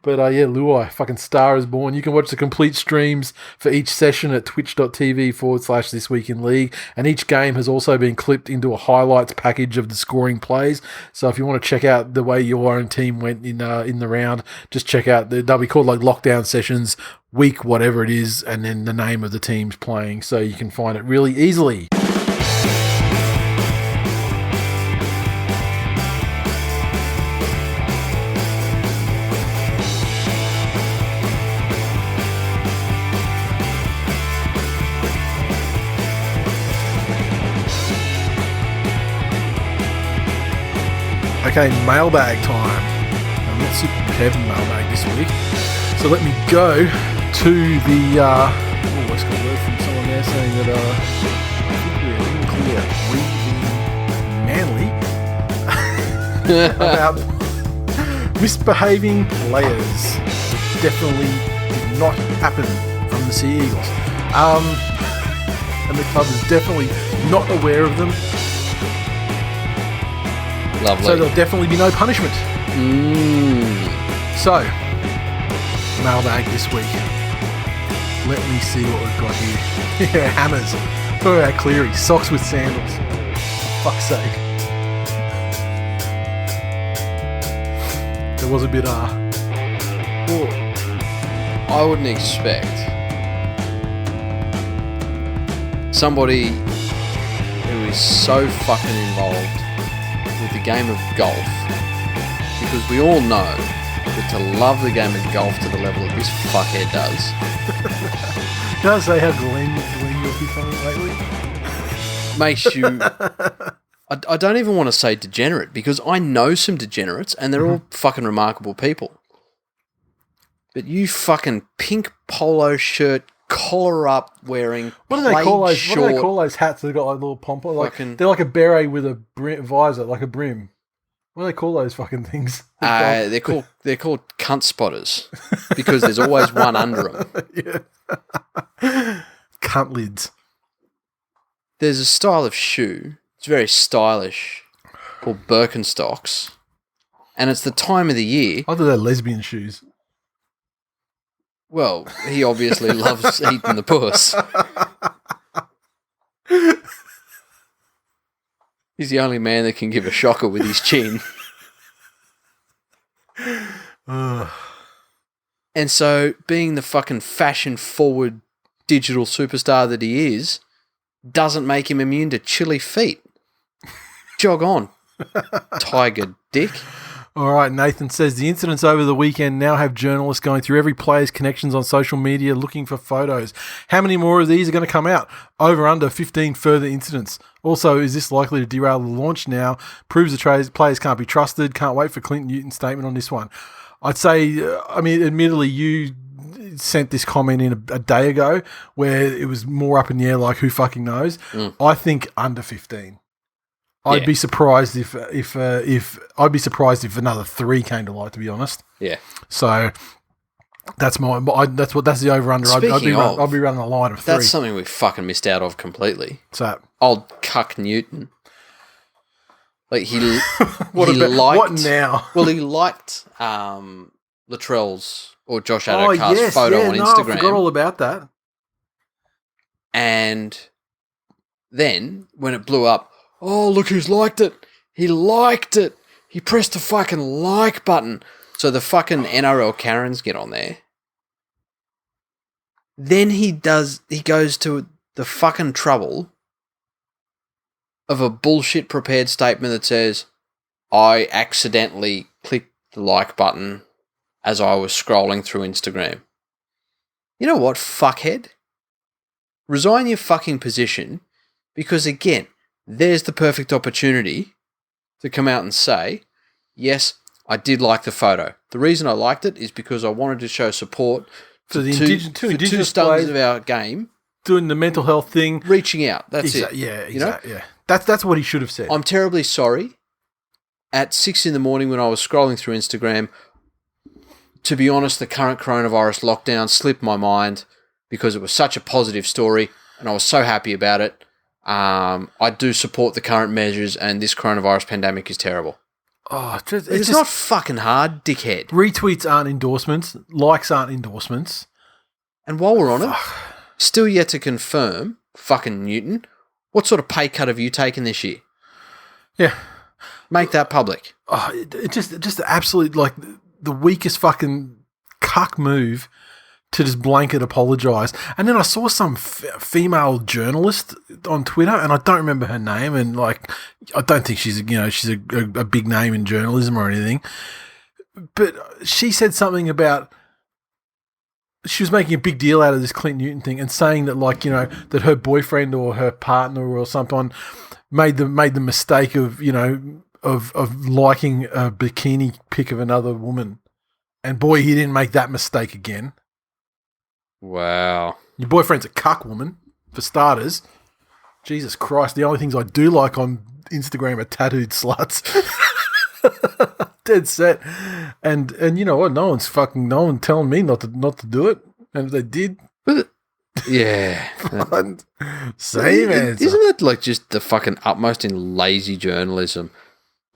But Luai, fucking star is born. You can watch the complete streams for each session at twitch.tv/This Week in League. And each game has also been clipped into a highlights package of the scoring plays. So if you want to check out the way your own team went in the round, just check out, they'll be called like lockdown sessions, week whatever it is, and then the name of the teams playing. So you can find it really easily. Okay, mailbag time. I'm not super prepared for mailbag this week. So let me go to the... what's got a word from someone there saying that I think we're reading clear. About misbehaving players. Which definitely did not happen from the Sea Eagles. And the club is definitely not aware of them. Lovely. So there'll definitely be no punishment. So, mailbag this week. Let me see what we've got here. Yeah, hammers. Talk about Cleary. Socks with sandals. For fuck's sake. There was a bit, Well, I wouldn't expect somebody who is so fucking involved with the game of golf, because we all know that to love the game of golf to the level that this fuckhead does. Can I say how Glenn you're becoming lately? Makes you... I don't even want to say degenerate, because I know some degenerates and they're all fucking remarkable people. But you fucking pink polo shirt, collar up wearing, What do they call those? short, What do they call those hats that have got like little pompon? Like they're like a beret with a visor, like a brim. What do they call those fucking things? they're called cunt spotters, because there's always one under them. Yeah. Cunt lids. There's a style of shoe. It's very stylish, called Birkenstocks, and it's the time of the year. I thought they're lesbian shoes. Well, he obviously loves eating the puss. He's the only man that can give a shocker with his chin. And so, being the fucking fashion-forward digital superstar that he is, doesn't make him immune to chilly feet. Jog on, tiger dick. All right, Nathan says the incidents over the weekend now have journalists going through every player's connections on social media looking for photos. How many more of these are going to come out? Over under 15 further incidents. Also, is this likely to derail the launch now? Proves the players can't be trusted. Can't wait for Clinton Newton's statement on this one. I'd say, admittedly, you sent this comment in a day ago where it was more up in the air, like who fucking knows. I think under 15. I'd be surprised if another 3 came to light, to be honest. Yeah. So that's that's the over under. I'd be running a line of 3. That's something we fucking missed out of completely. What's that? Old cuck Newton. Like he What now? Well, he liked Latrell's or Josh Addo-Carr's photo on Instagram. I forgot all about that. And then when it blew up, oh, look who's liked it. He liked it. He pressed the fucking like button. So the fucking NRL Karens get on there. Then he goes to the fucking trouble of a bullshit prepared statement that says, I accidentally clicked the like button as I was scrolling through Instagram. You know what, fuckhead? Resign your fucking position, because again, there's the perfect opportunity to come out and say, yes, I did like the photo. The reason I liked it is because I wanted to show support for the two studs of our game. Doing the mental health thing. Reaching out. That's it. Yeah, exactly. You know? Yeah. That's what he should have said. I'm terribly sorry. At 6 a.m. when I was scrolling through Instagram, to be honest, the current coronavirus lockdown slipped my mind because it was such a positive story and I was so happy about it. I do support the current measures and this coronavirus pandemic is terrible. Oh, it's not fucking hard, dickhead. Retweets aren't endorsements. Likes aren't endorsements. And while we're on it, still yet to confirm, fucking Newton, what sort of pay cut have you taken this year? Yeah. Make that public. Oh, it just absolute, like, the weakest fucking cuck move to just blanket apologise. And then I saw some female journalist on Twitter, and I don't remember her name, and like I don't think she's a big name in journalism or anything. But she said something about she was making a big deal out of this Clint Newton thing and saying that that her boyfriend or her partner or someone made the mistake of of liking a bikini pic of another woman, and boy, he didn't make that mistake again. Wow. Your boyfriend's a cuck woman, for starters. Jesus Christ, the only things I do like on Instagram are tattooed sluts. Dead set. And you know what? No one's telling me not to do it. And if they did, yeah. Same answer. Isn't it like just the fucking utmost in lazy journalism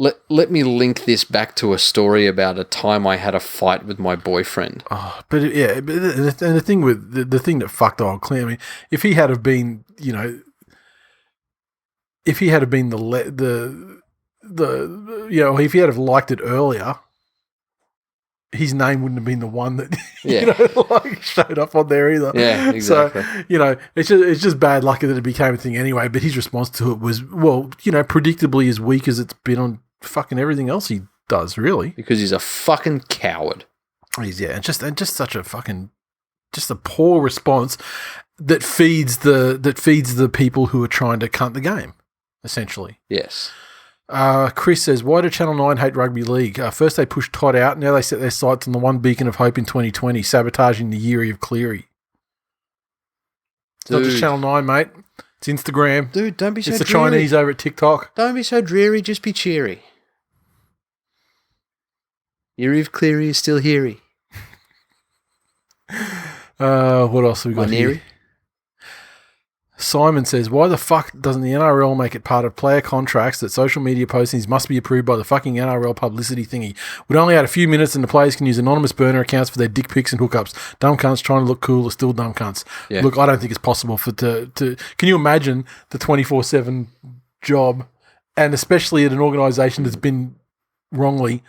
Let me link this back to a story about a time I had a fight with my boyfriend. Oh, but the thing with the thing that fucked old Clint, I mean, if he had have been, if he had have been if he had have liked it earlier, his name wouldn't have been the one that showed up on there either. Yeah, exactly. So it's just bad luck that it became a thing anyway. But his response to it was, predictably as weak as it's been on fucking everything else he does, really. Because he's a fucking coward. And just such a fucking, just a poor response that feeds the people who are trying to cunt the game, essentially. Yes. Chris says, why do Channel 9 hate rugby league? First they pushed Todd out, now they set their sights on the one beacon of hope in 2020, sabotaging the year of Cleary. It's not just Channel 9, mate. It's Instagram. Dude, don't be so It's the dreary. Chinese over at TikTok. Don't be so dreary, just be cheery. Year of Cleary is still heary. What else have we got here? Simon says, why the fuck doesn't the NRL make it part of player contracts that social media postings must be approved by the fucking NRL publicity thingy? We'd only add a few minutes and the players can use anonymous burner accounts for their dick pics and hookups. Dumb cunts trying to look cool are still dumb cunts. Yeah. Look, I don't think it's possible to can you imagine the 24/7 job, and especially at an organisation that's been wrongly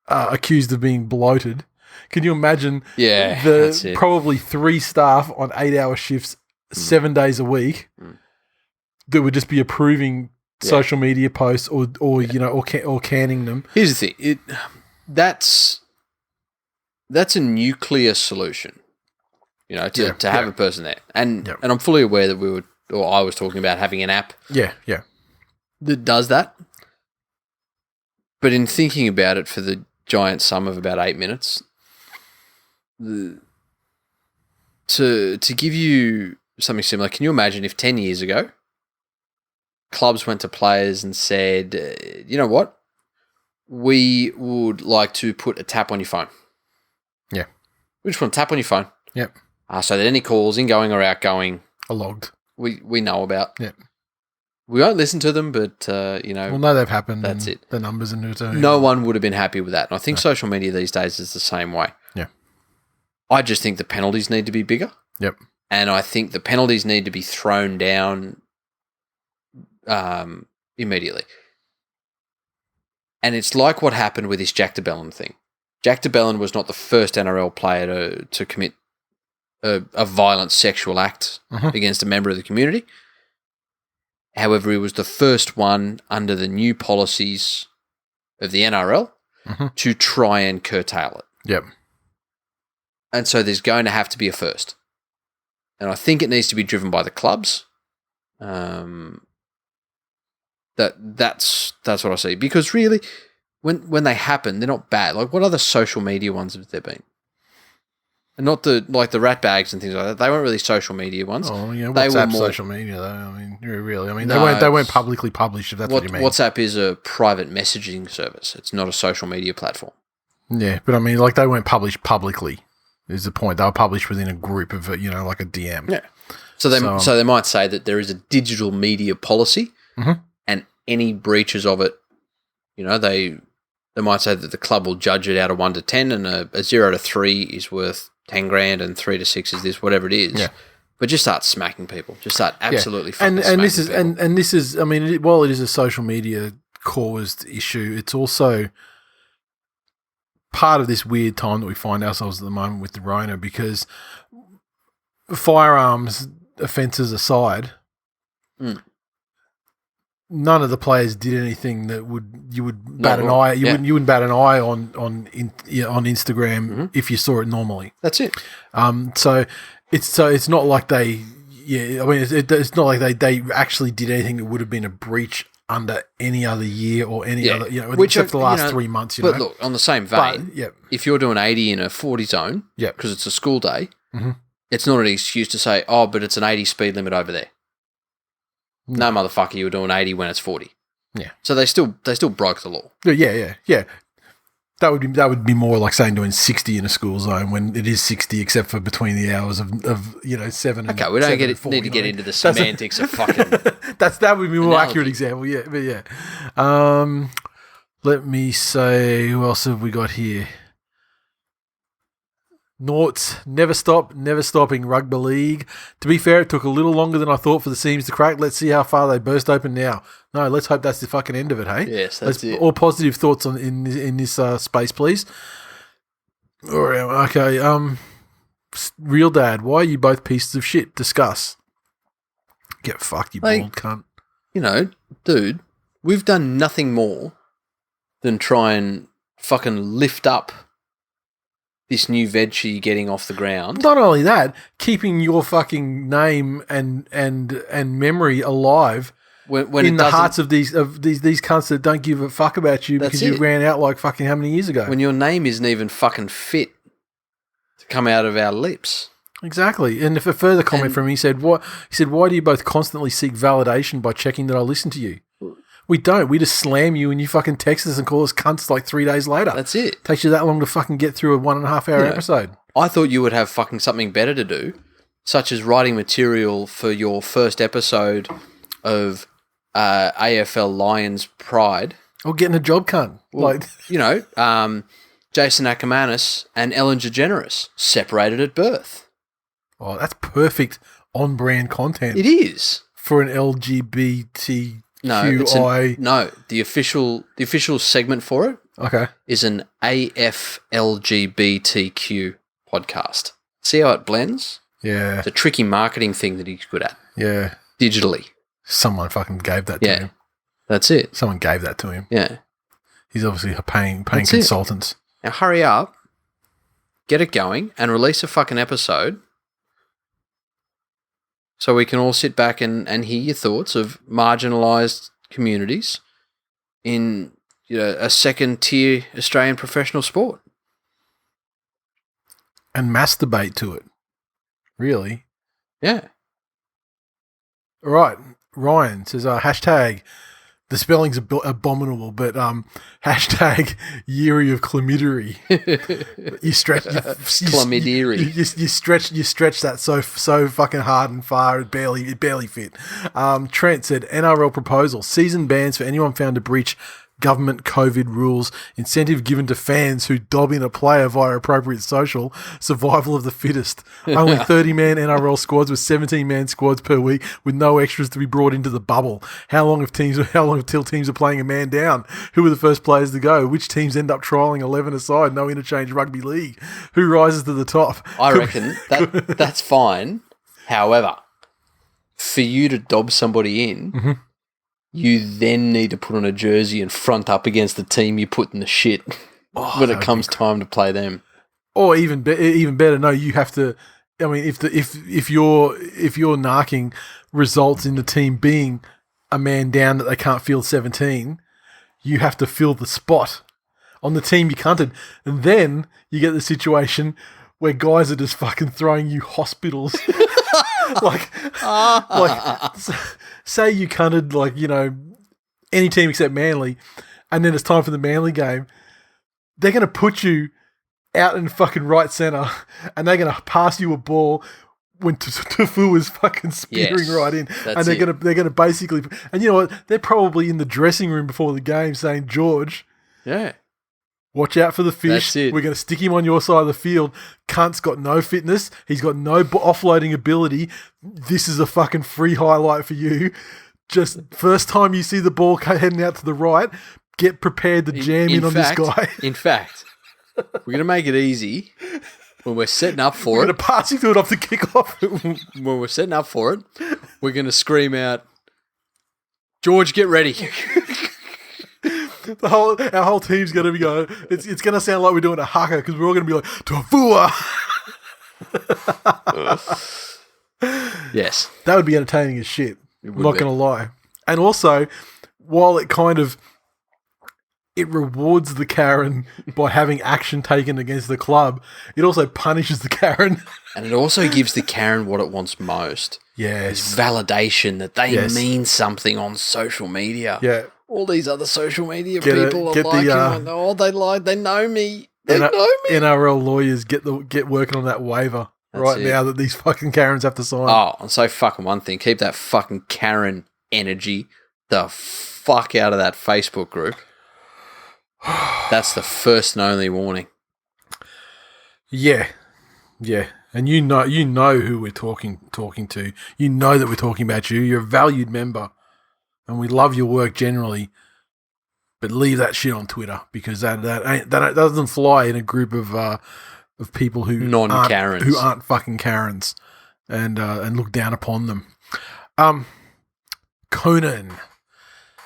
accused of being bloated? Can you imagine the probably 3 staff on 8-hour shifts 7 days a week that would just be approving social media posts or canning them? Here's the thing: that's a nuclear solution. To have a person there, and I'm fully aware that I was talking about having an app. That does that. But in thinking about it for the giant sum of about 8 minutes, to give you something similar, can you imagine if 10 years ago clubs went to players and said, you know what, we would like to put a tap on your phone. Yeah. We just want a tap on your phone. Yep. So that any calls, incoming or outgoing, are logged. We know about. Yep. We won't listen to them, but, Well, no, they've happened. That's it. The numbers are new too. No one would have been happy with that. And I think social media these days is the same way. Yeah. I just think the penalties need to be bigger. Yep. And I think the penalties need to be thrown down immediately. And it's like what happened with this Jack de Belin thing. Jack de Belin was not the first NRL player to commit a violent sexual act against a member of the community. However, he was the first one under the new policies of the NRL to try and curtail it. Yep. And so there's going to have to be a first. And I think it needs to be driven by the clubs. That's what I see. Because really, when they happen, they're not bad. Like, what other social media ones have there been? And not the rat bags and things like that. They weren't really social media ones. Oh, yeah, they WhatsApp were more social media though. I mean, really. I mean, they weren't publicly published. If that's what you mean. WhatsApp is a private messaging service. It's not a social media platform. Yeah, but I mean, like, they weren't published publicly. Is the point? They were published within a group of, like a DM. Yeah. So they might say that there is a digital media policy, and any breaches of it, they might say that the club will judge it out of 1 to 10, and a 0 to 3 is worth 10 grand, and 3 to 6 is this, whatever it is. Yeah. But just start smacking people. Just start absolutely fucking and smacking this is people. and this is. I mean, while it is a social media caused issue, it's also part of this weird time that we find ourselves at the moment with the Rona, because firearms offences aside, none of the players did anything that you would bat an eye. You wouldn't bat an eye on Instagram if you saw it normally. That's it. So it's not like they. Yeah, I mean, it's not like they actually did anything that would have been a breach under any other year or any other, except for the last 3 months. But look, on the same vein, if you're doing 80 in a 40 zone, because it's a school day, it's not an excuse to say, oh, but it's an 80 speed limit over there. No, motherfucker, you were doing 80 when it's 40. Yeah. So they still broke the law. Yeah. That would be more like saying doing 60 in a school zone when it is 60, except for between the hours of 7 and okay. We don't need to get into the semantics of fucking. That would be more accurate example. Yeah, but yeah. Let me say, who else have we got here? Noughts, never stopping rugby league. To be fair, it took a little longer than I thought for the seams to crack. Let's see how far they burst open now. No, let's hope that's the fucking end of it, hey? Yes, that's it. All positive thoughts in this space, please. All right, okay, Real Dad, why are you both pieces of shit? Discuss. Get fucked, you bald cunt. You know, dude, we've done nothing more than try and fucking lift up this new veggie getting off the ground. Not only that, keeping your fucking name and memory alive when in the hearts of these cunts that don't give a fuck about you because you ran out like fucking how many years ago? When your name isn't even fucking fit to come out of our lips. Exactly. And if a further comment from him, he said, "Why do you both constantly seek validation by checking that I listen to you?" We don't. We just slam you and you fucking text us and call us cunts like 3 days later. That's it. Takes you that long to fucking get through a 1.5 hour episode. I thought you would have fucking something better to do, such as writing material for your first episode of AFL Lions Pride. Or getting a job, cunt. Well, Jason Ackermanis and Ellen DeGeneres separated at birth. Oh, that's perfect on-brand content. It is. For an LGBT... the official segment for it is an AFLGBTQ podcast. See how it blends? Yeah. It's a tricky marketing thing that he's good at. Yeah. Digitally. Someone fucking gave that to him. That's it. Someone gave that to him. Yeah. He's obviously paying consultants. Now hurry up, get it going, and release a fucking episode so we can all sit back and hear your thoughts of marginalised communities in a second-tier Australian professional sport. And masturbate to it. Really? Yeah. All right. Ryan says, hashtag, the spelling's abominable, but hashtag yeary of chlamydery. You stretch chlamydery. You stretch that so fucking hard and far it barely fit. Trent said NRL proposal, season bans for anyone found to breach government COVID rules, incentive given to fans who dob in a player via appropriate social, survival of the fittest. Only 30-man NRL squads with 17-man squads per week with no extras to be brought into the bubble. How long until teams are playing a man down? Who are the first players to go? Which teams end up trialling 11 aside? No interchange rugby league. Who rises to the top? I reckon that's fine. However, for you to dob somebody in, you then need to put on a jersey and front up against the team you put in the shit when it comes time to play them. Or even better, no, you have to. I mean, if your narking results in the team being a man down that they can't field 17, you have to fill the spot on the team you cunted, and then you get the situation where guys are just fucking throwing you hospitals. Say you cunted any team except Manly, and then it's time for the Manly game. They're going to put you out in fucking right centre, and they're going to pass you a ball when Tufu is fucking spearing right in, and they're going to basically, and you know what? They're probably in the dressing room before the game saying, George, watch out for the fish. We're going to stick him on your side of the field. Cunt's got no fitness. He's got no offloading ability. This is a fucking free highlight for you. Just first time you see the ball heading out to the right, get prepared to jam in on this guy. In fact, we're going to make it easy when we're setting up for it. We're going to pass you through it off the kickoff. When we're setting up for it, we're going to scream out, George, get ready. Our whole team's going to be going, it's going to sound like we're doing a haka because we're all going to be like, Tavua. Yes. That would be entertaining as shit. I'm not going to lie. And also, while it rewards the Karen by having action taken against the club, it also punishes the Karen. And it also gives the Karen what it wants most. Yes. It's validation that they mean something on social media. Yeah. All these other social media people are liking they know me. They know me. NRL lawyers get working on that waiver now that these fucking Karens have to sign. Oh, and so fucking one thing. Keep that fucking Karen energy the fuck out of that Facebook group. That's the first and only warning. Yeah. And you know who we're talking to. You know that we're talking about you. You're a valued member, and we love your work generally. But leave that shit on Twitter, because that doesn't fly in a group of people who Non-Karens. aren't fucking Karens, and look down upon them. Conan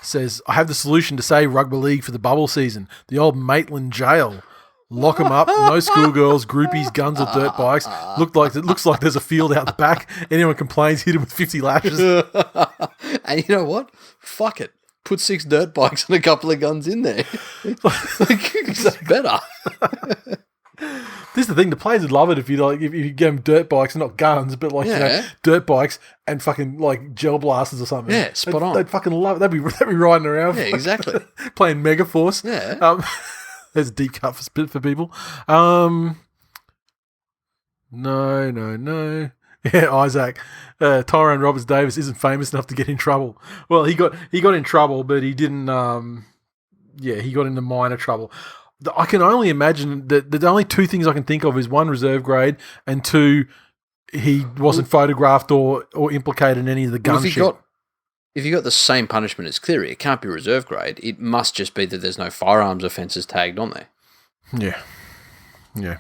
says, I have the solution to save rugby league for the bubble season. The old Maitland jail. Lock them up. No schoolgirls, groupies, guns, or dirt bikes. It looks like there's a field out the back. Anyone complains, hit him with 50 lashes. And you know what? Fuck it. Put 6 dirt bikes and a couple of guns in there. It's better. This is the thing. The players would love it if you give them dirt bikes, not guns, but dirt bikes and fucking like gel blasters or something. Yeah, spot on. They'd fucking love it. They'd be riding around. Yeah, exactly. Playing Megaforce. Yeah. There's a deep cut for people. No. Yeah, Isaac. Tyrone Roberts Davis isn't famous enough to get in trouble. Well, he got in trouble, but he didn't. He got into minor trouble. I can only imagine that the only 2 things I can think of is 1, reserve grade, and 2, he wasn't photographed or implicated in any of the gun shit. If you got the same punishment as Cleary, it can't be reserve grade. It must just be that there's no firearms offences tagged on there. Yeah.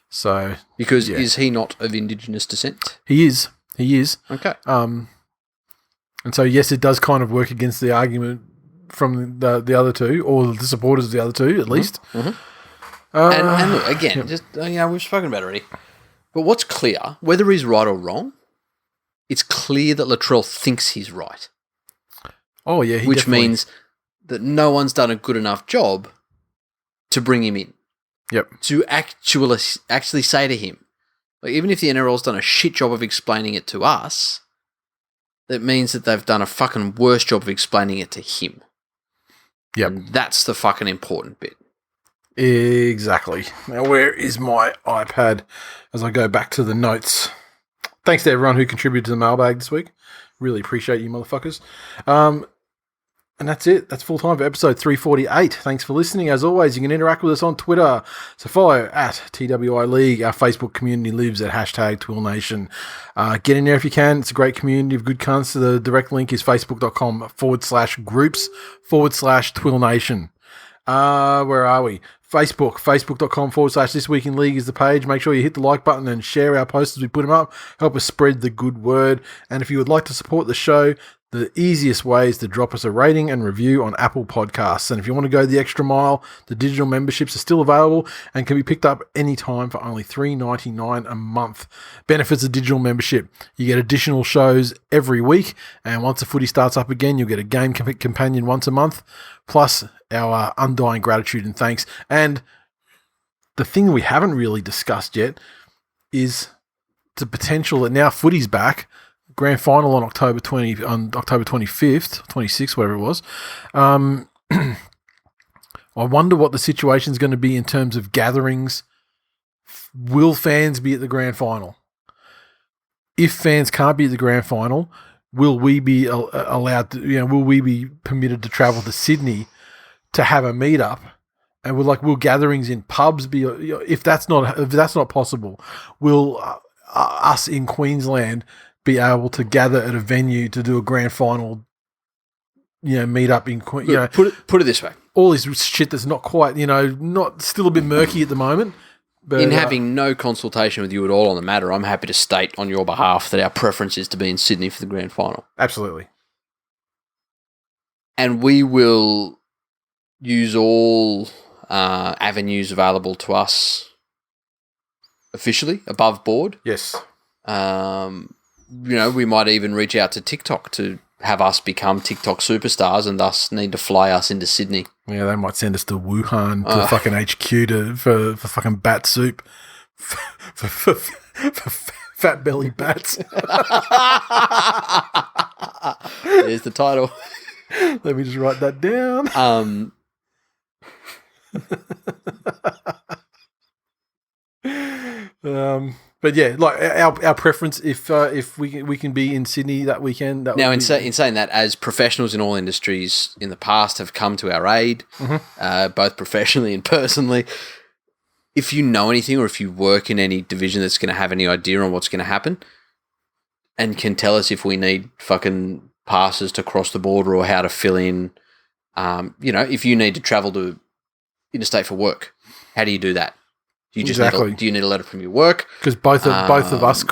So because is he not of Indigenous descent? He is. Okay. And so yes, it does kind of work against the argument from the other 2, or the supporters of the other 2, at least. Mm-hmm. And look, again, just we've spoken about it already. But what's clear, whether he's right or wrong, it's clear that Latrell thinks he's right. Oh, yeah. Which means that no one's done a good enough job to bring him in. Yep. To actually say to him, like, even if the NRL's done a shit job of explaining it to us, that means that they've done a fucking worse job of explaining it to him. Yep. And that's the fucking important bit. Exactly. Now, where is my iPad as I go back to the notes? Thanks to everyone who contributed to the mailbag this week. Really appreciate you, motherfuckers. And that's it. That's full time for episode 348. Thanks for listening. As always, you can interact with us on Twitter. So follow at TWI League. Our Facebook community lives at #TwilNation. Get in there if you can. It's a great community of good cunts. The direct link is facebook.com/groups/TwilNation. Where are we? Facebook.com/This Week in League is the page. Make sure you hit the like button and share our posts as we put them up. Help us spread the good word. And if you would like to support the show, the easiest way is to drop us a rating and review on Apple Podcasts. And if you want to go the extra mile, the digital memberships are still available and can be picked up anytime for only $3.99 a month. Benefits of digital membership. You get additional shows every week, and once the footy starts up again, you'll get a game companion once a month, plus our undying gratitude and thanks. And the thing we haven't really discussed yet is the potential that now footy's back. Grand final on October 25th, 26th, whatever it was. I wonder what the situation is going to be in terms of gatherings. Will fans be at the grand final? If fans can't be at the grand final, will we be allowed to? Will we be permitted to travel to Sydney to have a meetup? And will gatherings in pubs be? If that's not possible, will us in Queensland be able to gather at a venue to do a grand final, meet up in Queen? Put it this way: all this shit that's not quite, not still a bit murky at the moment. But in having no consultation with you at all on the matter, I'm happy to state on your behalf that our preference is to be in Sydney for the grand final. Absolutely, and we will use all avenues available to us officially above board. Yes. We might even reach out to TikTok to have us become TikTok superstars and thus need to fly us into Sydney. Yeah, they might send us to Wuhan to fucking HQ for fucking bat soup. for fat belly bats. There's the title. Let me just write that down. But yeah, like our preference, if we can be in Sydney that weekend. That Now, would in be, saying that, as professionals in all industries in the past have come to our aid, both professionally and personally, if you know anything or if you work in any division that's going to have any idea on what's going to happen and can tell us if we need fucking passes to cross the border or how to fill in, if you need to travel to interstate for work, how do you do that? Do you just do you need a letter from your work? Because both of us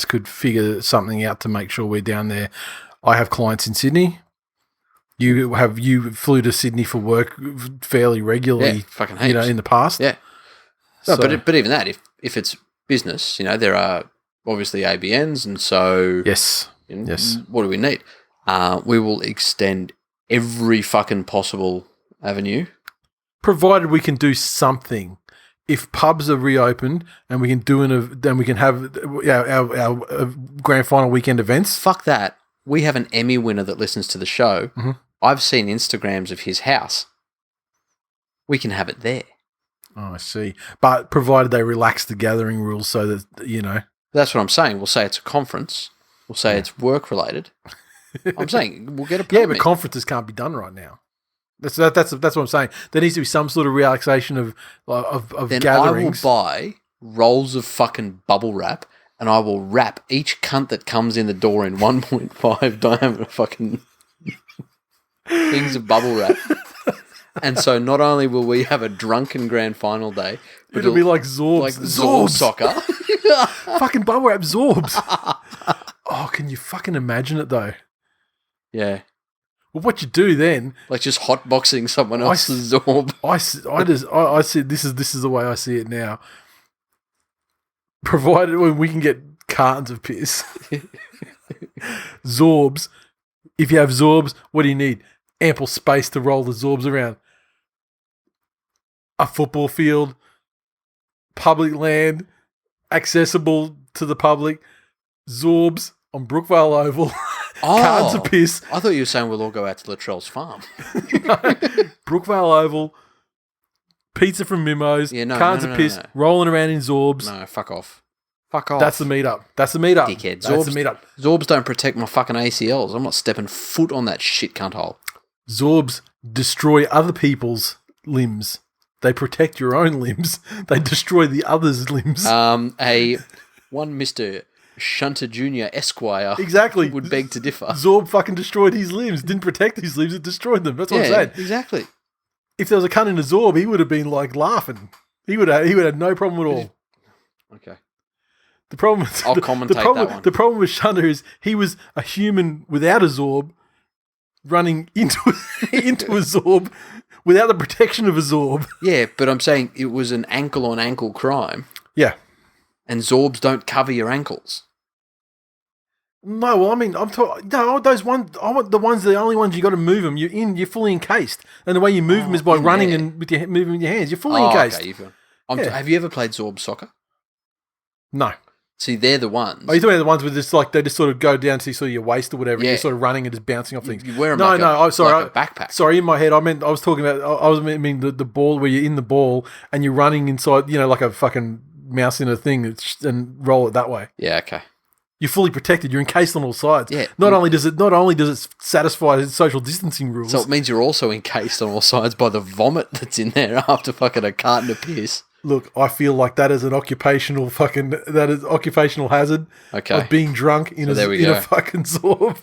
could figure something out to make sure we're down there. I have clients in Sydney. You flew to Sydney for work fairly regularly. Yeah, fucking heaps. In the past. Yeah. No, but even that, if it's business, there are obviously ABNs, and so yes. What do we need? We will extend every fucking possible avenue, provided we can do something. If pubs are reopened and we can then we can have our grand final weekend events. Fuck that. We have an Emmy winner that listens to the show. Mm-hmm. I've seen Instagrams of his house. We can have it there. Oh, I see. But provided they relax the gathering rules so that, That's what I'm saying. We'll say it's a conference. We'll say it's work-related. I'm saying we'll get a permit. Yeah, but conferences can't be done right now. That's what I'm saying. There needs to be some sort of relaxation of then gatherings. I will buy rolls of fucking bubble wrap and I will wrap each cunt that comes in the door in 1.5 diameter fucking things of bubble wrap. And so not only will we have a drunken grand final day, but it'll be like Zorbs. Like Zorb soccer. Fucking bubble wrap Zorbs. Oh, can you fucking imagine it though? Yeah. Well, what you do then? Like just hotboxing someone else's Zorb. I see. This is the way I see it now. Provided when we can get cartons of piss, Zorbs. If you have Zorbs, what do you need? Ample space to roll the Zorbs around. A football field, public land, accessible to the public. Zorbs on Brookvale Oval. Cartons of piss. I thought you were saying we'll all go out to Latrell's farm. Brookvale Oval, pizza from Mimos, cartons of piss, rolling around in Zorbs. No, fuck off. Fuck off. That's the meetup. Dickhead. That's the meetup. Zorbs don't protect my fucking ACLs. I'm not stepping foot on that shit cunt hole. Zorbs destroy other people's limbs. They protect your own limbs. They destroy the other's limbs. One Mr. Shunter Jr. Esquire exactly would beg to differ. Zorb fucking destroyed his limbs. Didn't protect his limbs. It destroyed them. That's what I'm saying. Exactly. If there was a cunt in a Zorb, he would have been like laughing. He would have no problem at all. Okay. The problem with, I'll commentate that one. The problem with Shunter is he was a human without a Zorb running into a Zorb without the protection of a Zorb. Yeah, but I'm saying it was an ankle-on-ankle crime. Yeah. And Zorbs don't cover your ankles. No, well, I mean, I'm talking. No, those ones. I want the ones. The only ones you got to move them. You're fully encased, and the way you move them is by running and moving with your hands. You're fully encased. Okay, Have you ever played Zorb soccer? No. See, they're the ones. Oh, you're talking about the ones with just like they just sort of go down to sort of your waist or whatever. Yeah. And you're sort of running and just bouncing off things. You wear them I'm sorry, like a backpack. Sorry, in my head, I was talking about. I mean the ball where you're in the ball and you're running inside. Like a fucking mouse in a thing and roll it that way. Yeah. Okay. You're fully protected. You're encased on all sides. Yeah. Not only does it satisfy social distancing rules. So it means you're also encased on all sides by the vomit that's in there after fucking a carton of piss. Look, I feel like that is an occupational hazard of being drunk in a fucking Zorb.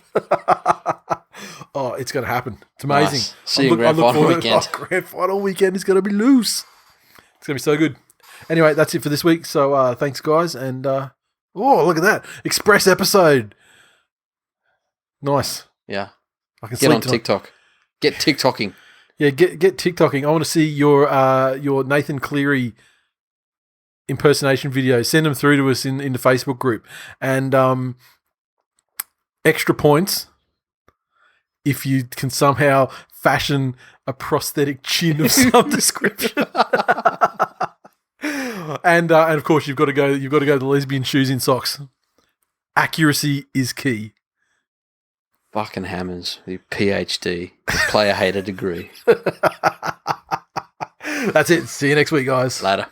Oh, it's going to happen. It's amazing. Nice. See you grand final weekend. Grand final weekend is going to be loose. It's going to be so good. Anyway, that's it for this week. So thanks, guys. And, oh, look at that. Express episode. Nice. Yeah. I can get on TikTok. Get TikToking. Yeah, get TikToking. I want to see your Nathan Cleary impersonation videos. Send them through to us in the Facebook group. And extra points if you can somehow fashion a prosthetic chin of some description. And of course you've got to go the lesbian shoes in socks. Accuracy is key. Fucking hammers. The PhD. The player hater degree. That's it. See you next week, guys. Later.